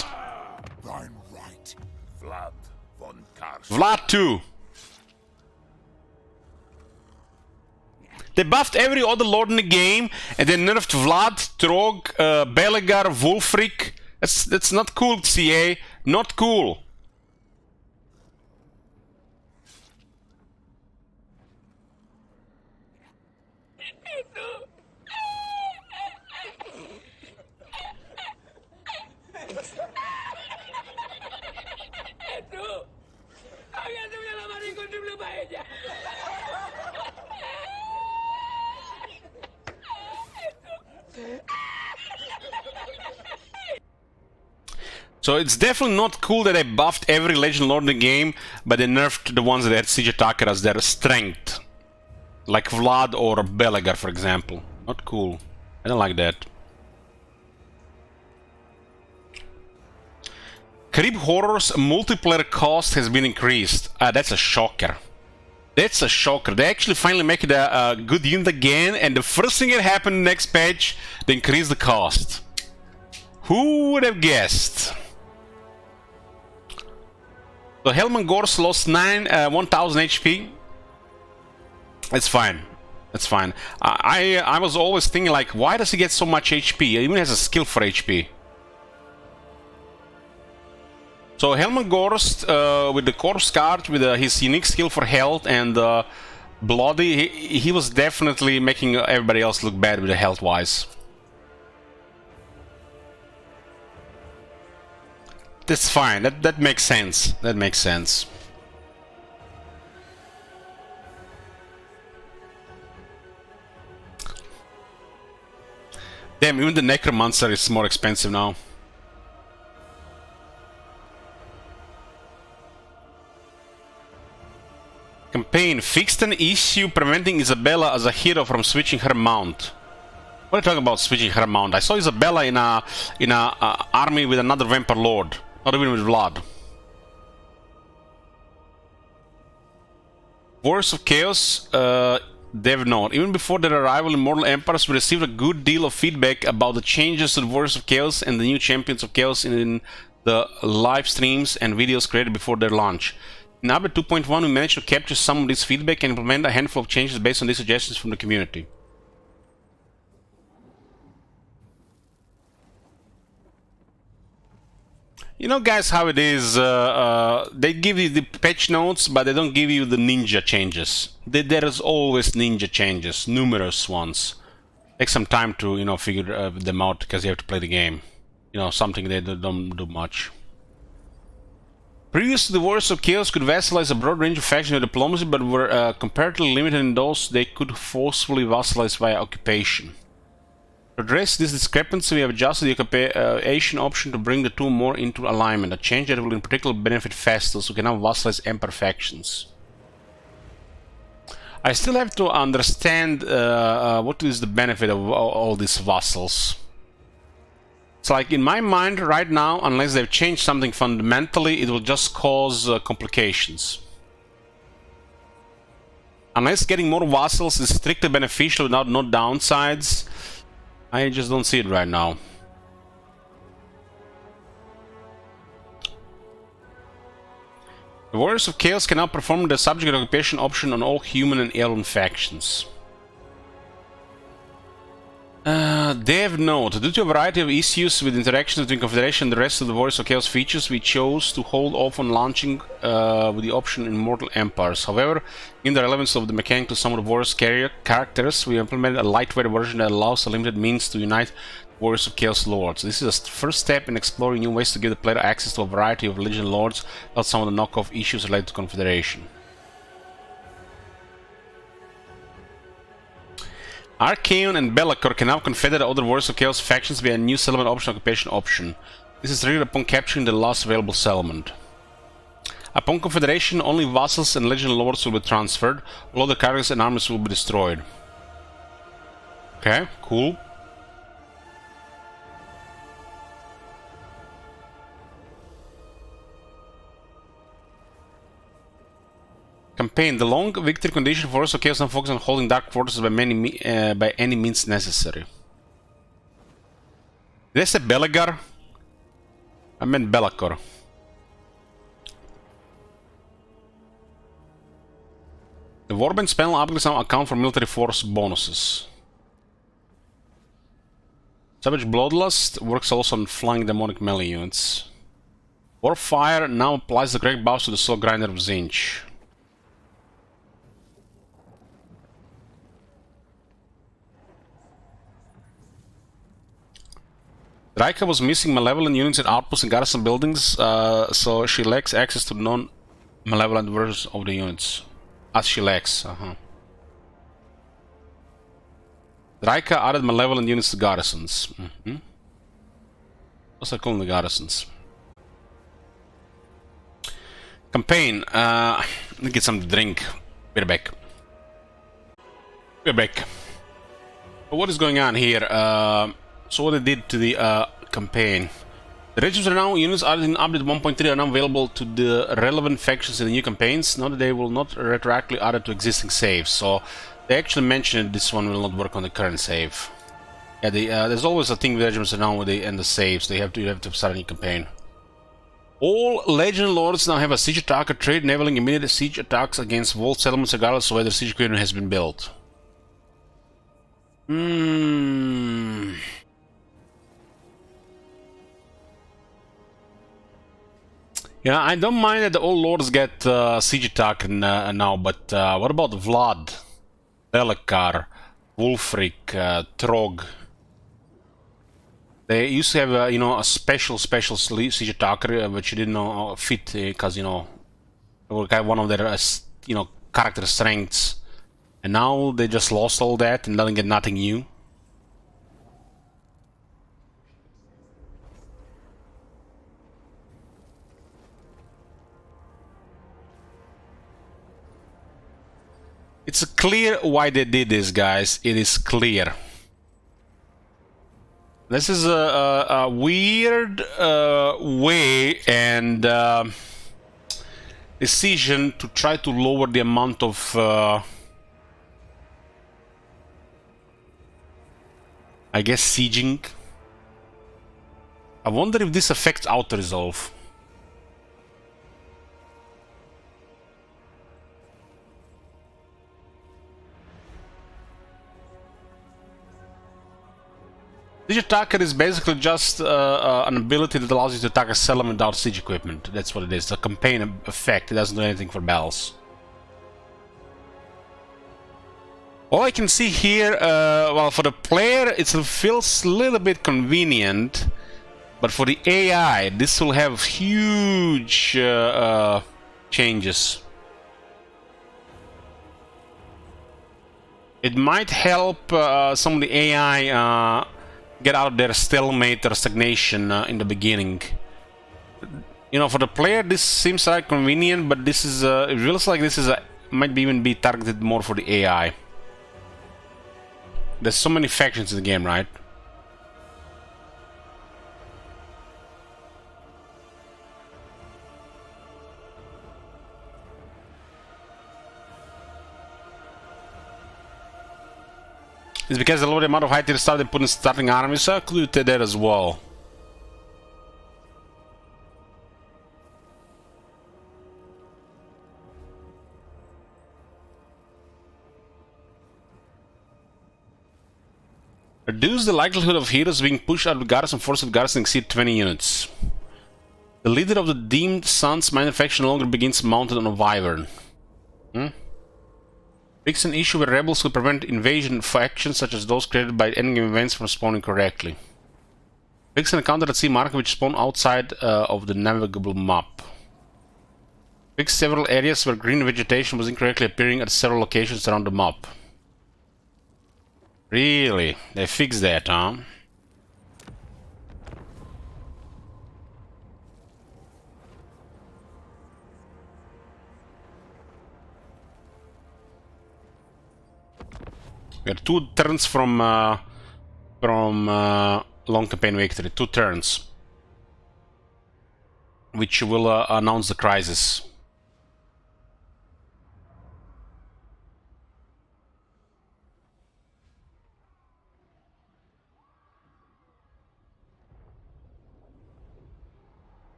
Thine right, Vlad von Kars. Vlad too. They buffed every other lord in the game and they nerfed Vlad, Trog, Belegar, Wulfric. That's not cool, CA. Not cool. So it's definitely not cool that they buffed every Legend Lord in the game, but they nerfed the ones that had Siege Attacker as their strength. Like Vlad or Belegar, for example. Not cool. I don't like that. Crib Horror's multiplayer cost has been increased. That's a shocker. That's a shocker. They actually finally make it a good unit again, and the first thing that happened next patch, they increase the cost. Who would have guessed? So Helmut Gors lost 1000 HP. It's fine. That's fine. I was always thinking, like, why does he get so much HP? He even has a skill for HP. So Helmut Gors, with the corpse card, with his unique skill for health and bloody, he was definitely making everybody else look bad with the health-wise. That's fine. That makes sense. That makes sense. Damn, even the Necromancer is more expensive now. Campaign fixed an issue preventing Isabella as a hero from switching her mount. What are you talking about switching her mount? I saw Isabella in a army with another Vampire Lord, not even with Vlad. Voice of Chaos, Dev note. Even before their arrival in Mortal Empires, we received a good deal of feedback about the changes to the Voice of Chaos and the new Champions of Chaos in the live streams and videos created before their launch. In update 2.1, we managed to capture some of this feedback and implement a handful of changes based on these suggestions from the community. You know, guys, how it is. They give you the patch notes, but they don't give you the ninja changes. There is always ninja changes, numerous ones. Takes some time to, you know, figure them out because you have to play the game. You know, something they don't do much. Previous to the Warriors of Chaos could vassalize a broad range of factions with diplomacy, but were comparatively limited in those they could forcefully vassalize via occupation. To address this discrepancy, we have adjusted the occupation option to bring the two more into alignment, a change that will in particular benefit vassals who can now vassalize Emperor factions. I still have to understand what is the benefit of all these vassals. It's like, in my mind right now, unless they've changed something fundamentally, it will just cause complications. Unless getting more vassals is strictly beneficial without no downsides, I just don't see it right now. The Warriors of Chaos can now perform the subjugate occupation option on all human and alien factions. Dev note, due to a variety of issues with interactions between Confederation and the rest of the Warriors of Chaos features, we chose to hold off on launching with the option Immortal Empires. However, in the relevance of the mechanic to some of the Warriors characters, we implemented a lightweight version that allows a limited means to unite Warriors of Chaos Lords. This is a first step in exploring new ways to give the player access to a variety of Legion Lords without some of the knockoff issues related to Confederation. Archaeon and Be'lakor can now confederate other Warriors of Chaos factions via a new settlement occupation option. This is triggered upon capturing the last available settlement. Upon confederation, only vassals and Legion Lords will be transferred, all other characters and armies will be destroyed. Okay, cool. Campaign. The long victory condition for Warriors of Chaos now focuses on holding Dark Fortresses by any means necessary. Did I say Belagar? I meant Be'lakor. The Warband spell upgrades now account for military force bonuses. Savage Bloodlust works also on flying demonic melee units. Warfire now applies the correct buffs to the Soul Grinder of Zinch. Raika was missing malevolent units in outposts and garrison buildings, so she lacks access to non-malevolent versions of the units. As she lacks, Raika added malevolent units to garrisons. What's that called in the garrisons? Campaign. Let me get some to drink. We're back. We're back. But what is going on here? So what they did to the campaign. The regions are now, units added in update 1.3 are now available to the relevant factions in the new campaigns. Note that they will not retroactively added to existing saves. So they actually mentioned this one will not work on the current save. Yeah, there's always a thing with regiments now with the end the saves. You have to start a new campaign. All Legion Lords now have a siege attacker trait, enabling immediate siege attacks against walled settlements regardless of whether siege equipment has been built. Yeah, I don't mind that all lords get siege attack now, but what about Vlad, Be'lakor, Wulfric, Trog? They used to have a special siege attacker, which you didn't know fit because it was kind of one of their character strengths, and now they just lost all that and doesn't get nothing new. It's clear why they did this, guys. It is clear. This is a weird way and decision to try to lower the amount of I guess sieging. I wonder if this affects auto-resolve. Siege Attacker is basically just an ability that allows you to attack a settlement without siege equipment. That's what it is. It's a campaign effect. It doesn't do anything for battles. All I can see here, well, for the player, it feels a little bit convenient, but for the AI, this will have huge changes. It might help some of the AI get out of their stalemate or stagnation in the beginning. You know, for the player, this seems like convenient, but this is it feels like this is might even be targeted more for the AI. There's so many factions in the game, right? It's because the low amount of high tier stuff they put in starting armies, so could do that as well. Reduce the likelihood of heroes being pushed out of garrison force if garrison exceed 20 units. The leader of the deemed Sun's minor faction no longer begins mounted on a wyvern. Fix an issue where rebels could prevent invasion factions such as those created by endgame events from spawning correctly. Fix an encounter at sea marker which spawn outside of the navigable map. Fix several areas where green vegetation was incorrectly appearing at several locations around the map. Really? They fixed that, huh? We are 2 turns from long campaign victory. 2 turns, which will announce the crisis.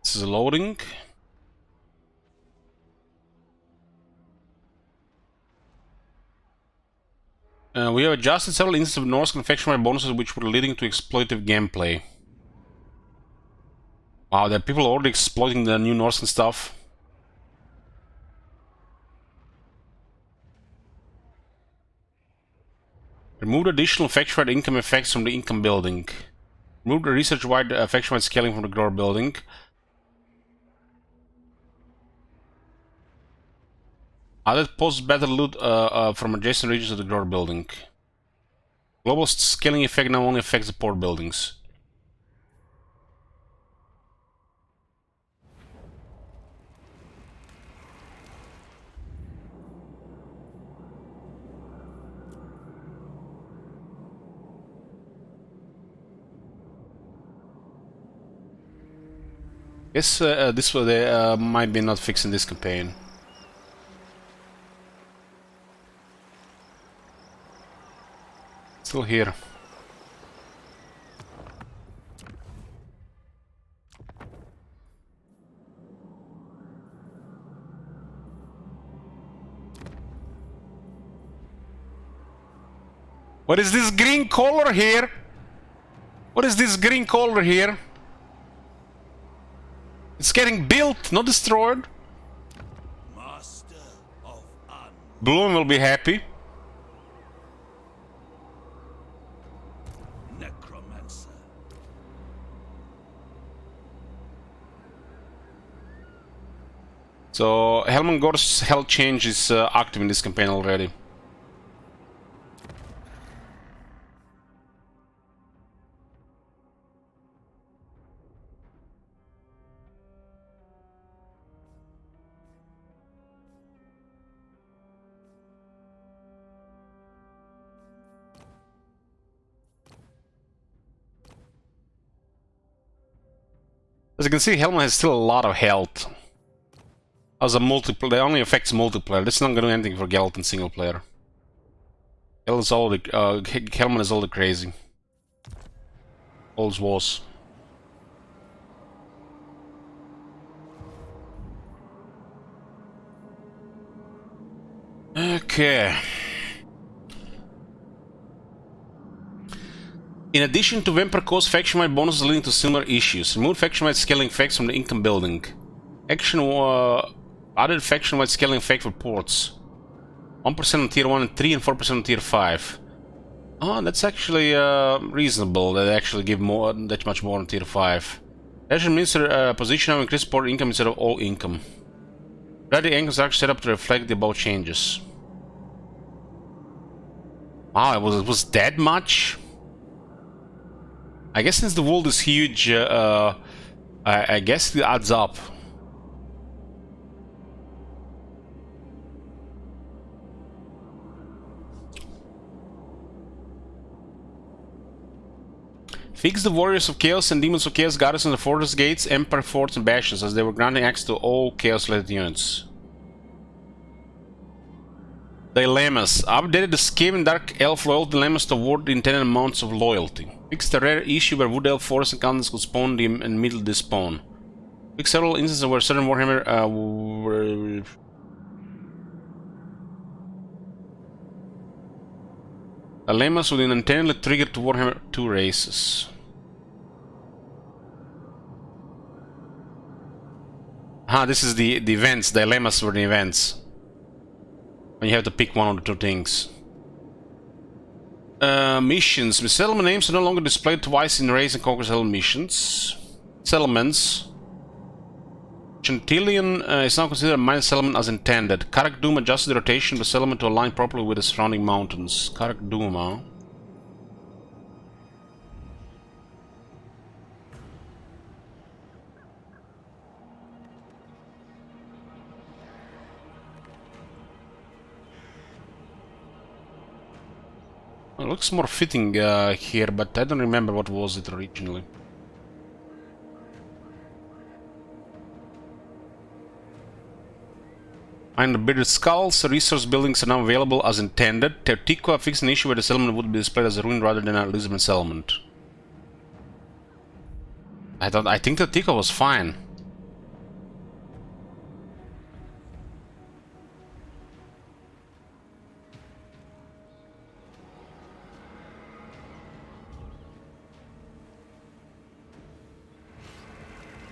This is loading. We have adjusted several instances of Norse confectionery bonuses which were leading to exploitative gameplay. Wow, there are people already exploiting the new Norse and stuff. Remove additional faction-wide income effects from the income building. Remove the research-wide faction-wide scaling from the grower building. Added post-battle loot from adjacent regions of the grower building. Global scaling effect now only affects the port buildings. Guess this way they might be not fixing this campaign. Still here. What is this green color here? What is this green color here? It's getting built, not destroyed. Master of Bloom will be happy. Necromancer. So Helmangor's health change is active in this campaign already. As you can see, Helma has still a lot of health. As a multiplayer, it only affects multiplayer. This is not going to do anything for Gelt in single player. Helma is already crazy. Always was. Okay. In addition to Vampire Coast faction-wide bonuses leading to similar issues, remove faction-wide scaling effects from the income building. Added faction-wide scaling effect for ports. 1% on tier 1 and 3 and 4% on tier 5. Oh, that's actually reasonable. They actually give more, that much more on tier 5. Treasury Minister position of increased port income instead of all income. Ready angles are set up to reflect the above changes. Wow, it was that much? I guess since the world is huge, I guess it adds up. Fix the Warriors of Chaos and Demons of Chaos garrison the fortress gates, Empire forts and bastions, as they were granting access to all Chaos-related units. Dilemmas. Updated the Skaven Dark Elf loyalty dilemmas to award the intended amounts of loyalty. Fixed the rare issue where Wood Elf forest encounters could spawn and immediately despawn. Fixed several instances where certain Warhammer dilemmas would intendedly trigger to Warhammer 2 races. This is the events. Dilemmas were the events. When you have to pick one of the two things. Missions. The settlement names are no longer displayed twice in Raise and Conquer settlement missions. Settlements. Chantillion is now considered a minor settlement as intended. Karak Doom adjusted the rotation of the settlement to align properly with the surrounding mountains. Karak Doom, huh? It looks more fitting here, but I don't remember what was it originally. Find the bearded skulls. Resource buildings are now available as intended. Tertiqua fixed an issue where the settlement would be displayed as a ruin rather than a Lisbon settlement. I think Tertiqua was fine.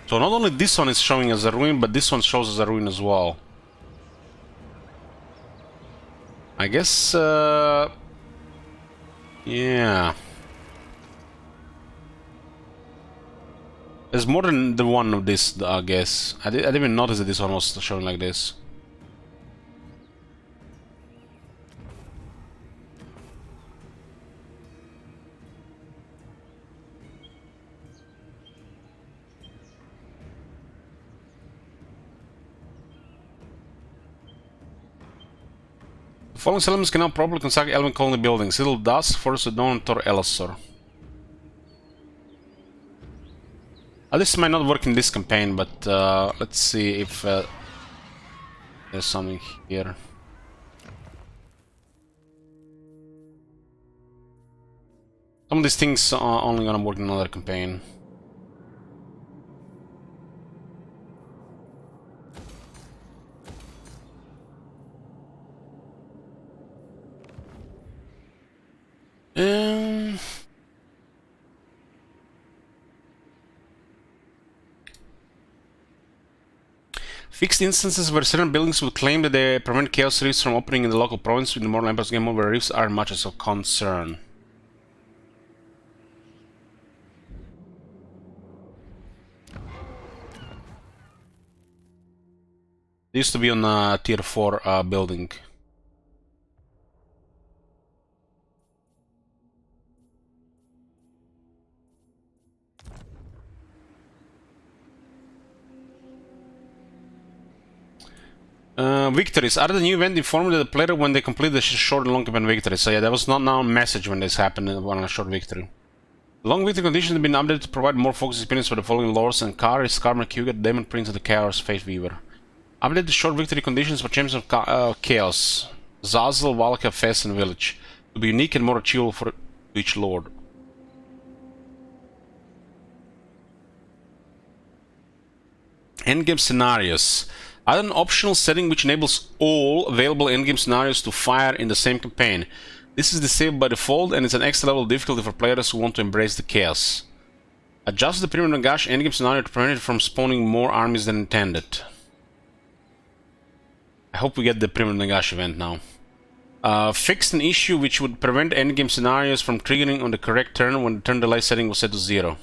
So not only this one is showing as a ruin, but this one shows as a ruin as well. I guess, yeah. There's more than the one of this, I guess. I didn't even notice that this one was showing like this. Following settlements can now properly construct element colony buildings. Citadel Dusk, Forest of Dawn, and Tor Elisor. This might not work in this campaign, but let's see if there's something here. Some of these things are only gonna work in another campaign. Fixed instances where certain buildings would claim that they prevent chaos rifts from opening in the local province with the modern Empire's game over rifts aren't much as a concern. They used to be on a tier 4 building. Victories. Added a new event informing the player when they complete the short and long campaign victory. So yeah, that was not now a message when this happened on a short victory. The long victory conditions have been updated to provide more focused experience for the following lords and Kar, Skarma, Kugat, Demon Prince, and the Chaos Fate Weaver. Update the short victory conditions for Champions of Chaos, Zazel, Valka, Fes, and Village to be unique and more achievable for each lord. Endgame scenarios. Add an optional setting which enables all available endgame scenarios to fire in the same campaign. This is disabled by default and it's an extra level of difficulty for players who want to embrace the chaos. Adjust the Pyramid Nagash endgame scenario to prevent it from spawning more armies than intended. I hope we get the Pyramid Nagash event now. Fixed an issue which would prevent endgame scenarios from triggering on the correct turn when the turn delay setting was set to 0.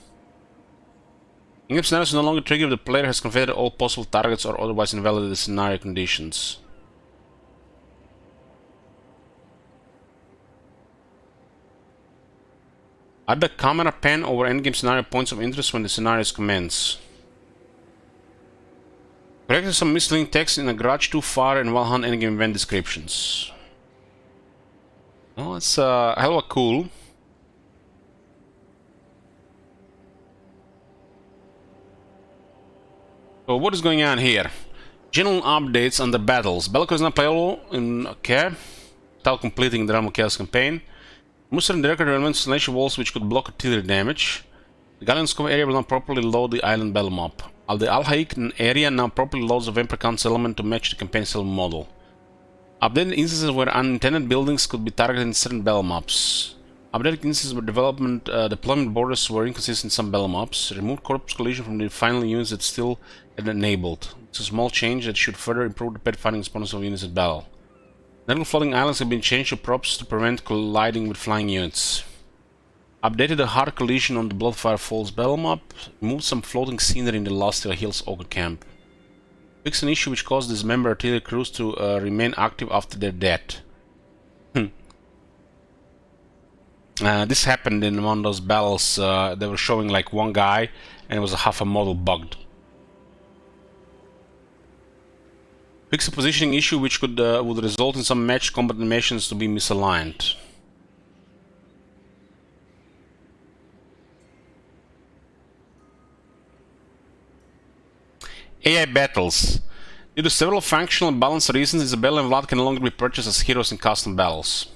Endgame scenarios no longer trigger if the player has configured all possible targets or otherwise invalidated the scenario conditions. Add the camera pan over endgame scenario points of interest when the scenarios commence. Corrected some misleading text in a garage too far and Valhan endgame event descriptions. Well, it's hell of a cool. So what is going on here? General updates on the battles. Belko is not playable in okay. Without completing the Realm of Chaos campaign. Muster and Director elements installation walls which could block artillery damage. The Galleon scope area will not properly load the island battle map. The Al-Haik area now properly loads the Vampire Council element to match the campaign settlement model. Updated instances where unintended buildings could be targeted in certain battle maps. Updated instances where deployment borders were inconsistent in some battle maps. Removed corpse collision from the final units that still had enabled. It's a small change that should further improve the pet fighting response of units at battle. Netherlands floating islands have been changed to props to prevent colliding with flying units. Updated the hard collision on the Bloodfire Falls battle map. Removed some floating scenery in the Last Hills Ogre camp. Fixed an issue which caused dismembered artillery crews to remain active after their death. This happened in one of those battles. They were showing like one guy and it was half a model bugged. Fix a positioning issue which would result in some matched combat animations to be misaligned. AI battles. Due to several functional and balance reasons, Isabella and Vlad can no longer be purchased as heroes in custom battles.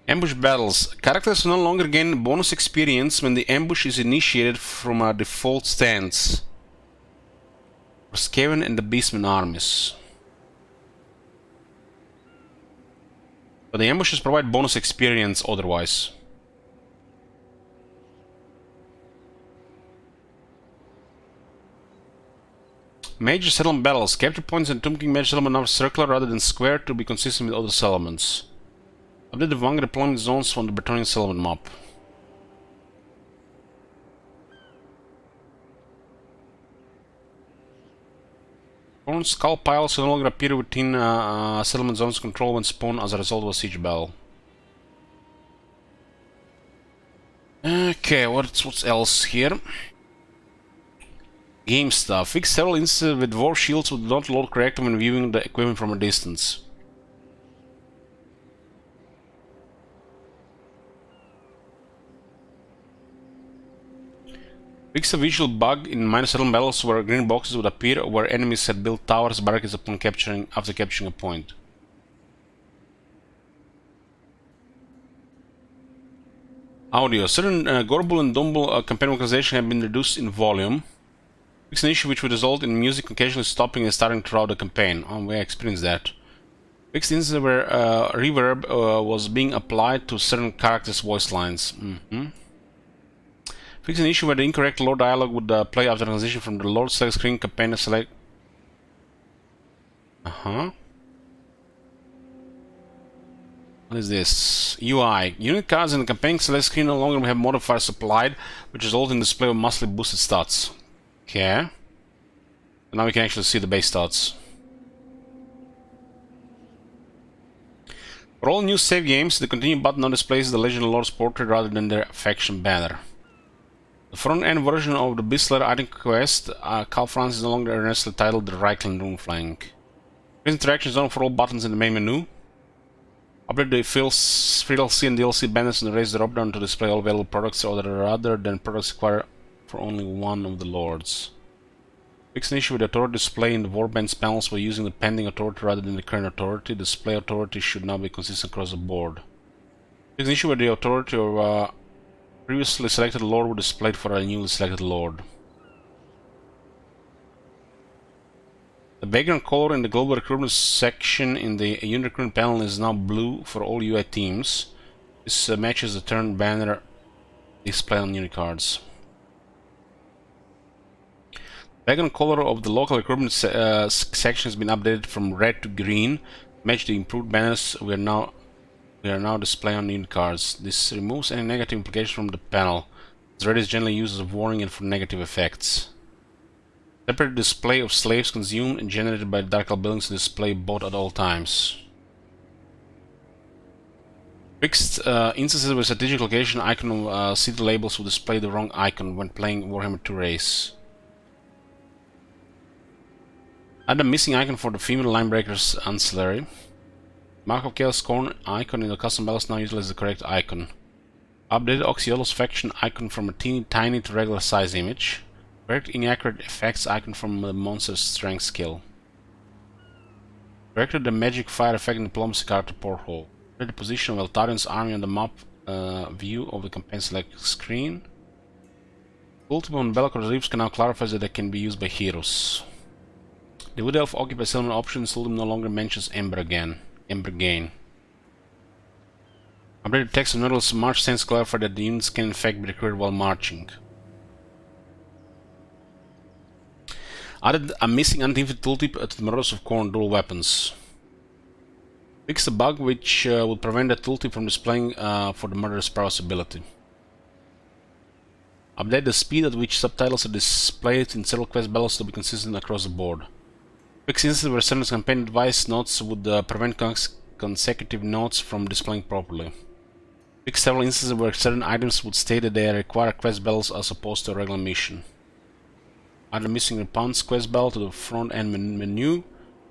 Ambush battles. Characters no longer gain bonus experience when the ambush is initiated from a default stance. For Skaven and the Beastman armies. But the ambushes provide bonus experience otherwise. Major settlement battles. Capture points in Tomb King Major Settlement are circular rather than square to be consistent with other settlements. Update the Vanga deployment zones on the Bretonian settlement map. Spawn skull piles no longer appear within settlement zones control when spawned as a result of a siege battle. Okay, what's else here? Game stuff. Fix several instances with Dwarf shields would not load correctly when viewing the equipment from a distance. Fix a visual bug in minor settlement battles where green boxes would appear where enemies had built towers barricades after capturing a point. Audio. Certain Gorbul and Dumbul campaign localization have been reduced in volume. Fix an issue which would result in music occasionally stopping and starting throughout the campaign. We experienced that. Fix the instance where reverb was being applied to certain characters' voice lines. Fix an issue where the incorrect lore dialogue would play after transition from the lore select screen campaign to select. What is this? UI. Unit cards in the campaign select screen no longer have modifiers supplied, which result in display of massively boosted stats. Okay. So now we can actually see the base stats. For all new save games, the continue button now displays the Legend of Lord's portrait rather than their faction banner. The front-end version of the Bistler item quest, Cal France is no longer earnestly titled the Reichland Rune Flank. Press interaction zone for all buttons in the main menu. Update the DLC and DLC banners and raise the drop-down to display all available products rather than products acquired for only one of the lords. Fix an issue with the authority display in the warbands panels by using the pending authority rather than the current authority. Display authority should now be consistent across the board. Fix an issue with the authority of previously selected lord would displayed for a newly selected lord. The background color in the global recruitment section in the unit recruitment panel is now blue for all UI teams. This matches the turn banner display on unit cards. Background color of the local recruitment section has been updated from red to green. Match the improved banners we are now displaying on unit cards. This removes any negative implications from the panel. This red is generally used as a warning and for negative effects. Separate display of slaves consumed and generated by dark buildings display both at all times. Fixed instances with strategic location icon of city labels will display the wrong icon when playing Warhammer 2 race. Add a missing icon for the female linebreakers ancillary. Mark of Chaos Corn icon in the custom battles now utilizes the correct icon. Updated Oxyolus faction icon from a teeny tiny to regular size image. Correct inaccurate effects icon from the monster's strength skill. Corrected the magic fire effect in diplomacy card to porthole. Corrected the position of Eltarian's army on the map view of the campaign select screen. Ultimate on Bellicor Reefs can now clarify that they can be used by heroes. The Wood Elf occupies settlement option Sultan no longer mentions Ember Gain. Updated text of Nurdle's march stance clarify that the units can in fact be recruited while marching. Added a missing anti-infantry tooltip to the Marauders of Khorne dual weapons. Fixed a bug which would prevent the tooltip from displaying for the Murderous Prowess ability. Update the speed at which subtitles are displayed in several quest battles to be consistent across the board. Fix instances where certain campaign advice notes would prevent consecutive notes from displaying properly. Fix several instances where certain items would state that they require quest battles as opposed to a regular mission. Add a missing response quest battle to the front end menu.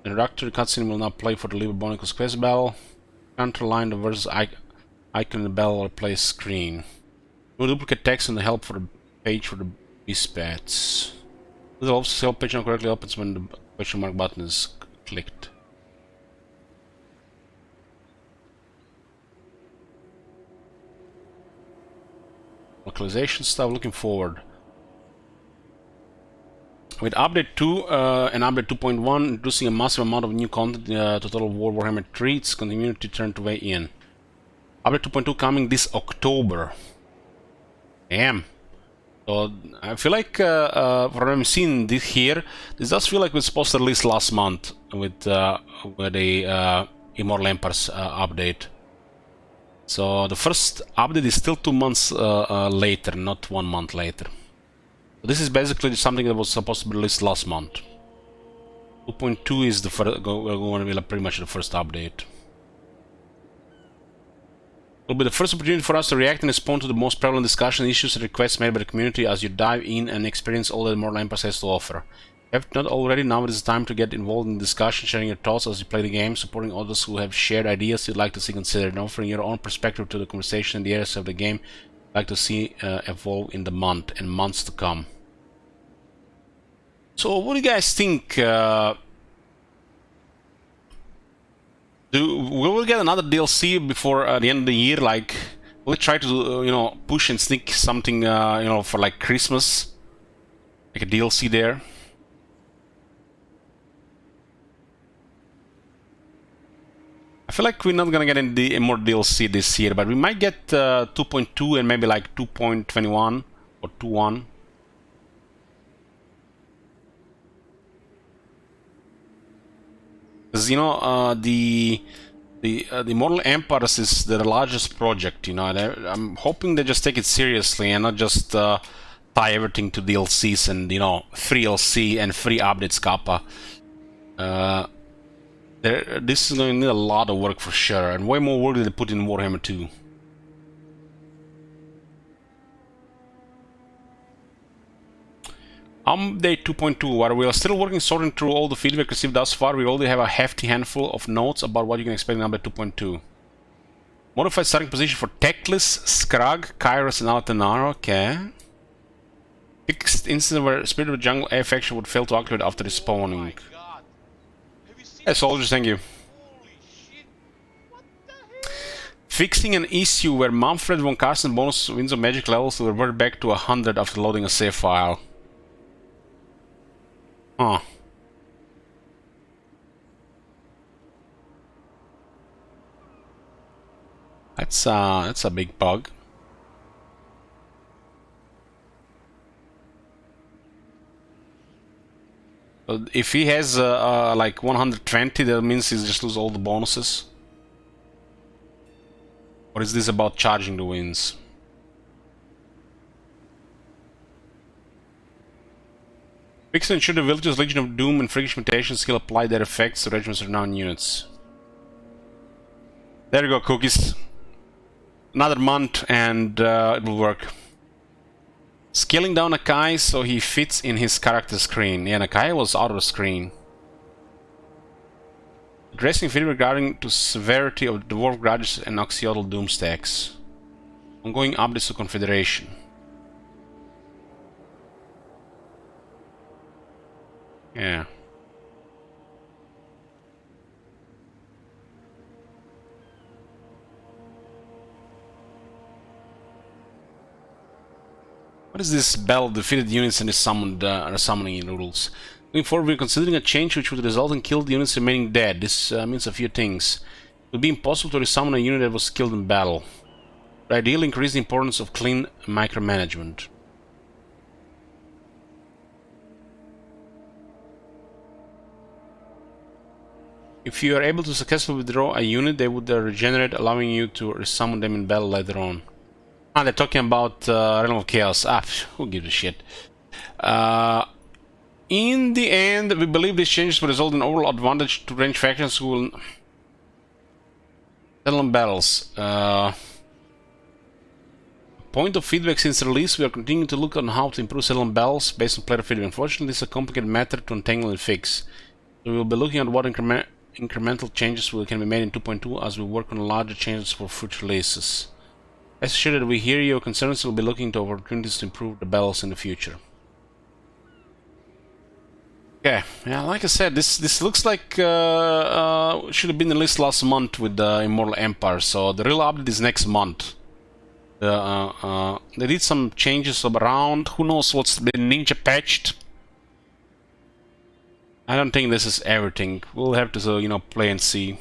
The introductory cutscene will now play for the Liber Bonicus quest battle. Counterline the versus icon in the battle replace screen. No duplicate text on the help for the page for the Bispats. This also help page now correctly opens when the question mark button is clicked. Localization stuff, looking forward. With update 2 and update 2.1 introducing a massive amount of new content to Total War Warhammer 3, its community turned to weigh in. Update 2.2 coming this October. Damn. So I feel like from what I'm seeing this here, this does feel like it was supposed to release last month with the Immortal Empires update. So the first update is still 2 months later, not 1 month later. So this is basically something that was supposed to be released last month. 2.2 is the first, going to be pretty much the first update. It will be the first opportunity for us to react and respond to the most prevalent discussion issues and requests made by the community as you dive in and experience all that Immortal Empires has to offer. If not already, now it is time to get involved in the discussion, sharing your thoughts as you play the game, supporting others who have shared ideas you'd like to see considered, and offering your own perspective to the conversation in the areas of the game you'd like to see evolve in the month and months to come. So, what do you guys think? Will we get another DLC before the end of the year? Like, will we try to, push and sneak something, for like Christmas, like a DLC there? I feel like we're not gonna get any more DLC this year, but we might get 2.2 and maybe like 2.21 or 2.1. Because the Immortal Empires is the largest project. I'm hoping they just take it seriously and not just tie everything to DLCs and free DLC and free updates kappa. This is going to need a lot of work for sure, and way more work than they put in Warhammer 2. Update 2.2, while we are still working sorting through all the feedback received thus far, we already have a hefty handful of notes about what you can expect in update 2.2. Modified starting position for Teclis, Skrag, Kairos, and Altenara, okay. Fixed instance where Spirit of the Jungle air faction would fail to activate after respawning. Hey soldiers, thank you. Fixing an issue where Manfred von Carsten bonus Winds of Magic levels will revert back to 100 after loading a save file. Huh. That's a big bug. So if he has like 120, that means he's just lose all the bonuses. Or is this about charging the wins? Fix and ensure the village's Legion of Doom and Freakish Mutation skill apply their effects to regiments of renowned units. There you go, cookies. Another month and it will work. Scaling down Nakai so he fits in his character screen. Yeah, Nakai was out of the screen. Addressing feedback regarding to severity of the Dwarf grudges and Oxyodal Doom stacks. Ongoing updates to Confederation. Yeah. What is this bell? Defeated units and is summoned summoning rules. Going forward, we're considering a change which would result in killed units remaining dead. This means a few things. It would be impossible to resummon a unit that was killed in battle. But ideally, increase the importance of clean micromanagement. If you are able to successfully withdraw a unit, they would regenerate, allowing you to resummon them in battle later on. Ah, they're talking about Realm of Chaos. Ah, who gives a shit? In the end, we believe these changes will result in overall advantage to range factions who will settle on battles. Point of feedback: since release, we are continuing to look on how to improve settlement battles based on player feedback. Unfortunately, this is a complicated matter to untangle and fix. So we will be looking at what incremental changes can be made in 2.2 as we work on larger changes for future releases. Rest assured that we hear your concerns and will be looking to opportunities to improve the battles in the future. Okay, yeah, like I said, this looks like should have been released last month with the Immortal Empire, so the real update is next month. They did some changes around, who knows what's been ninja patched. I don't think this is everything. We'll have to, you know, play and see.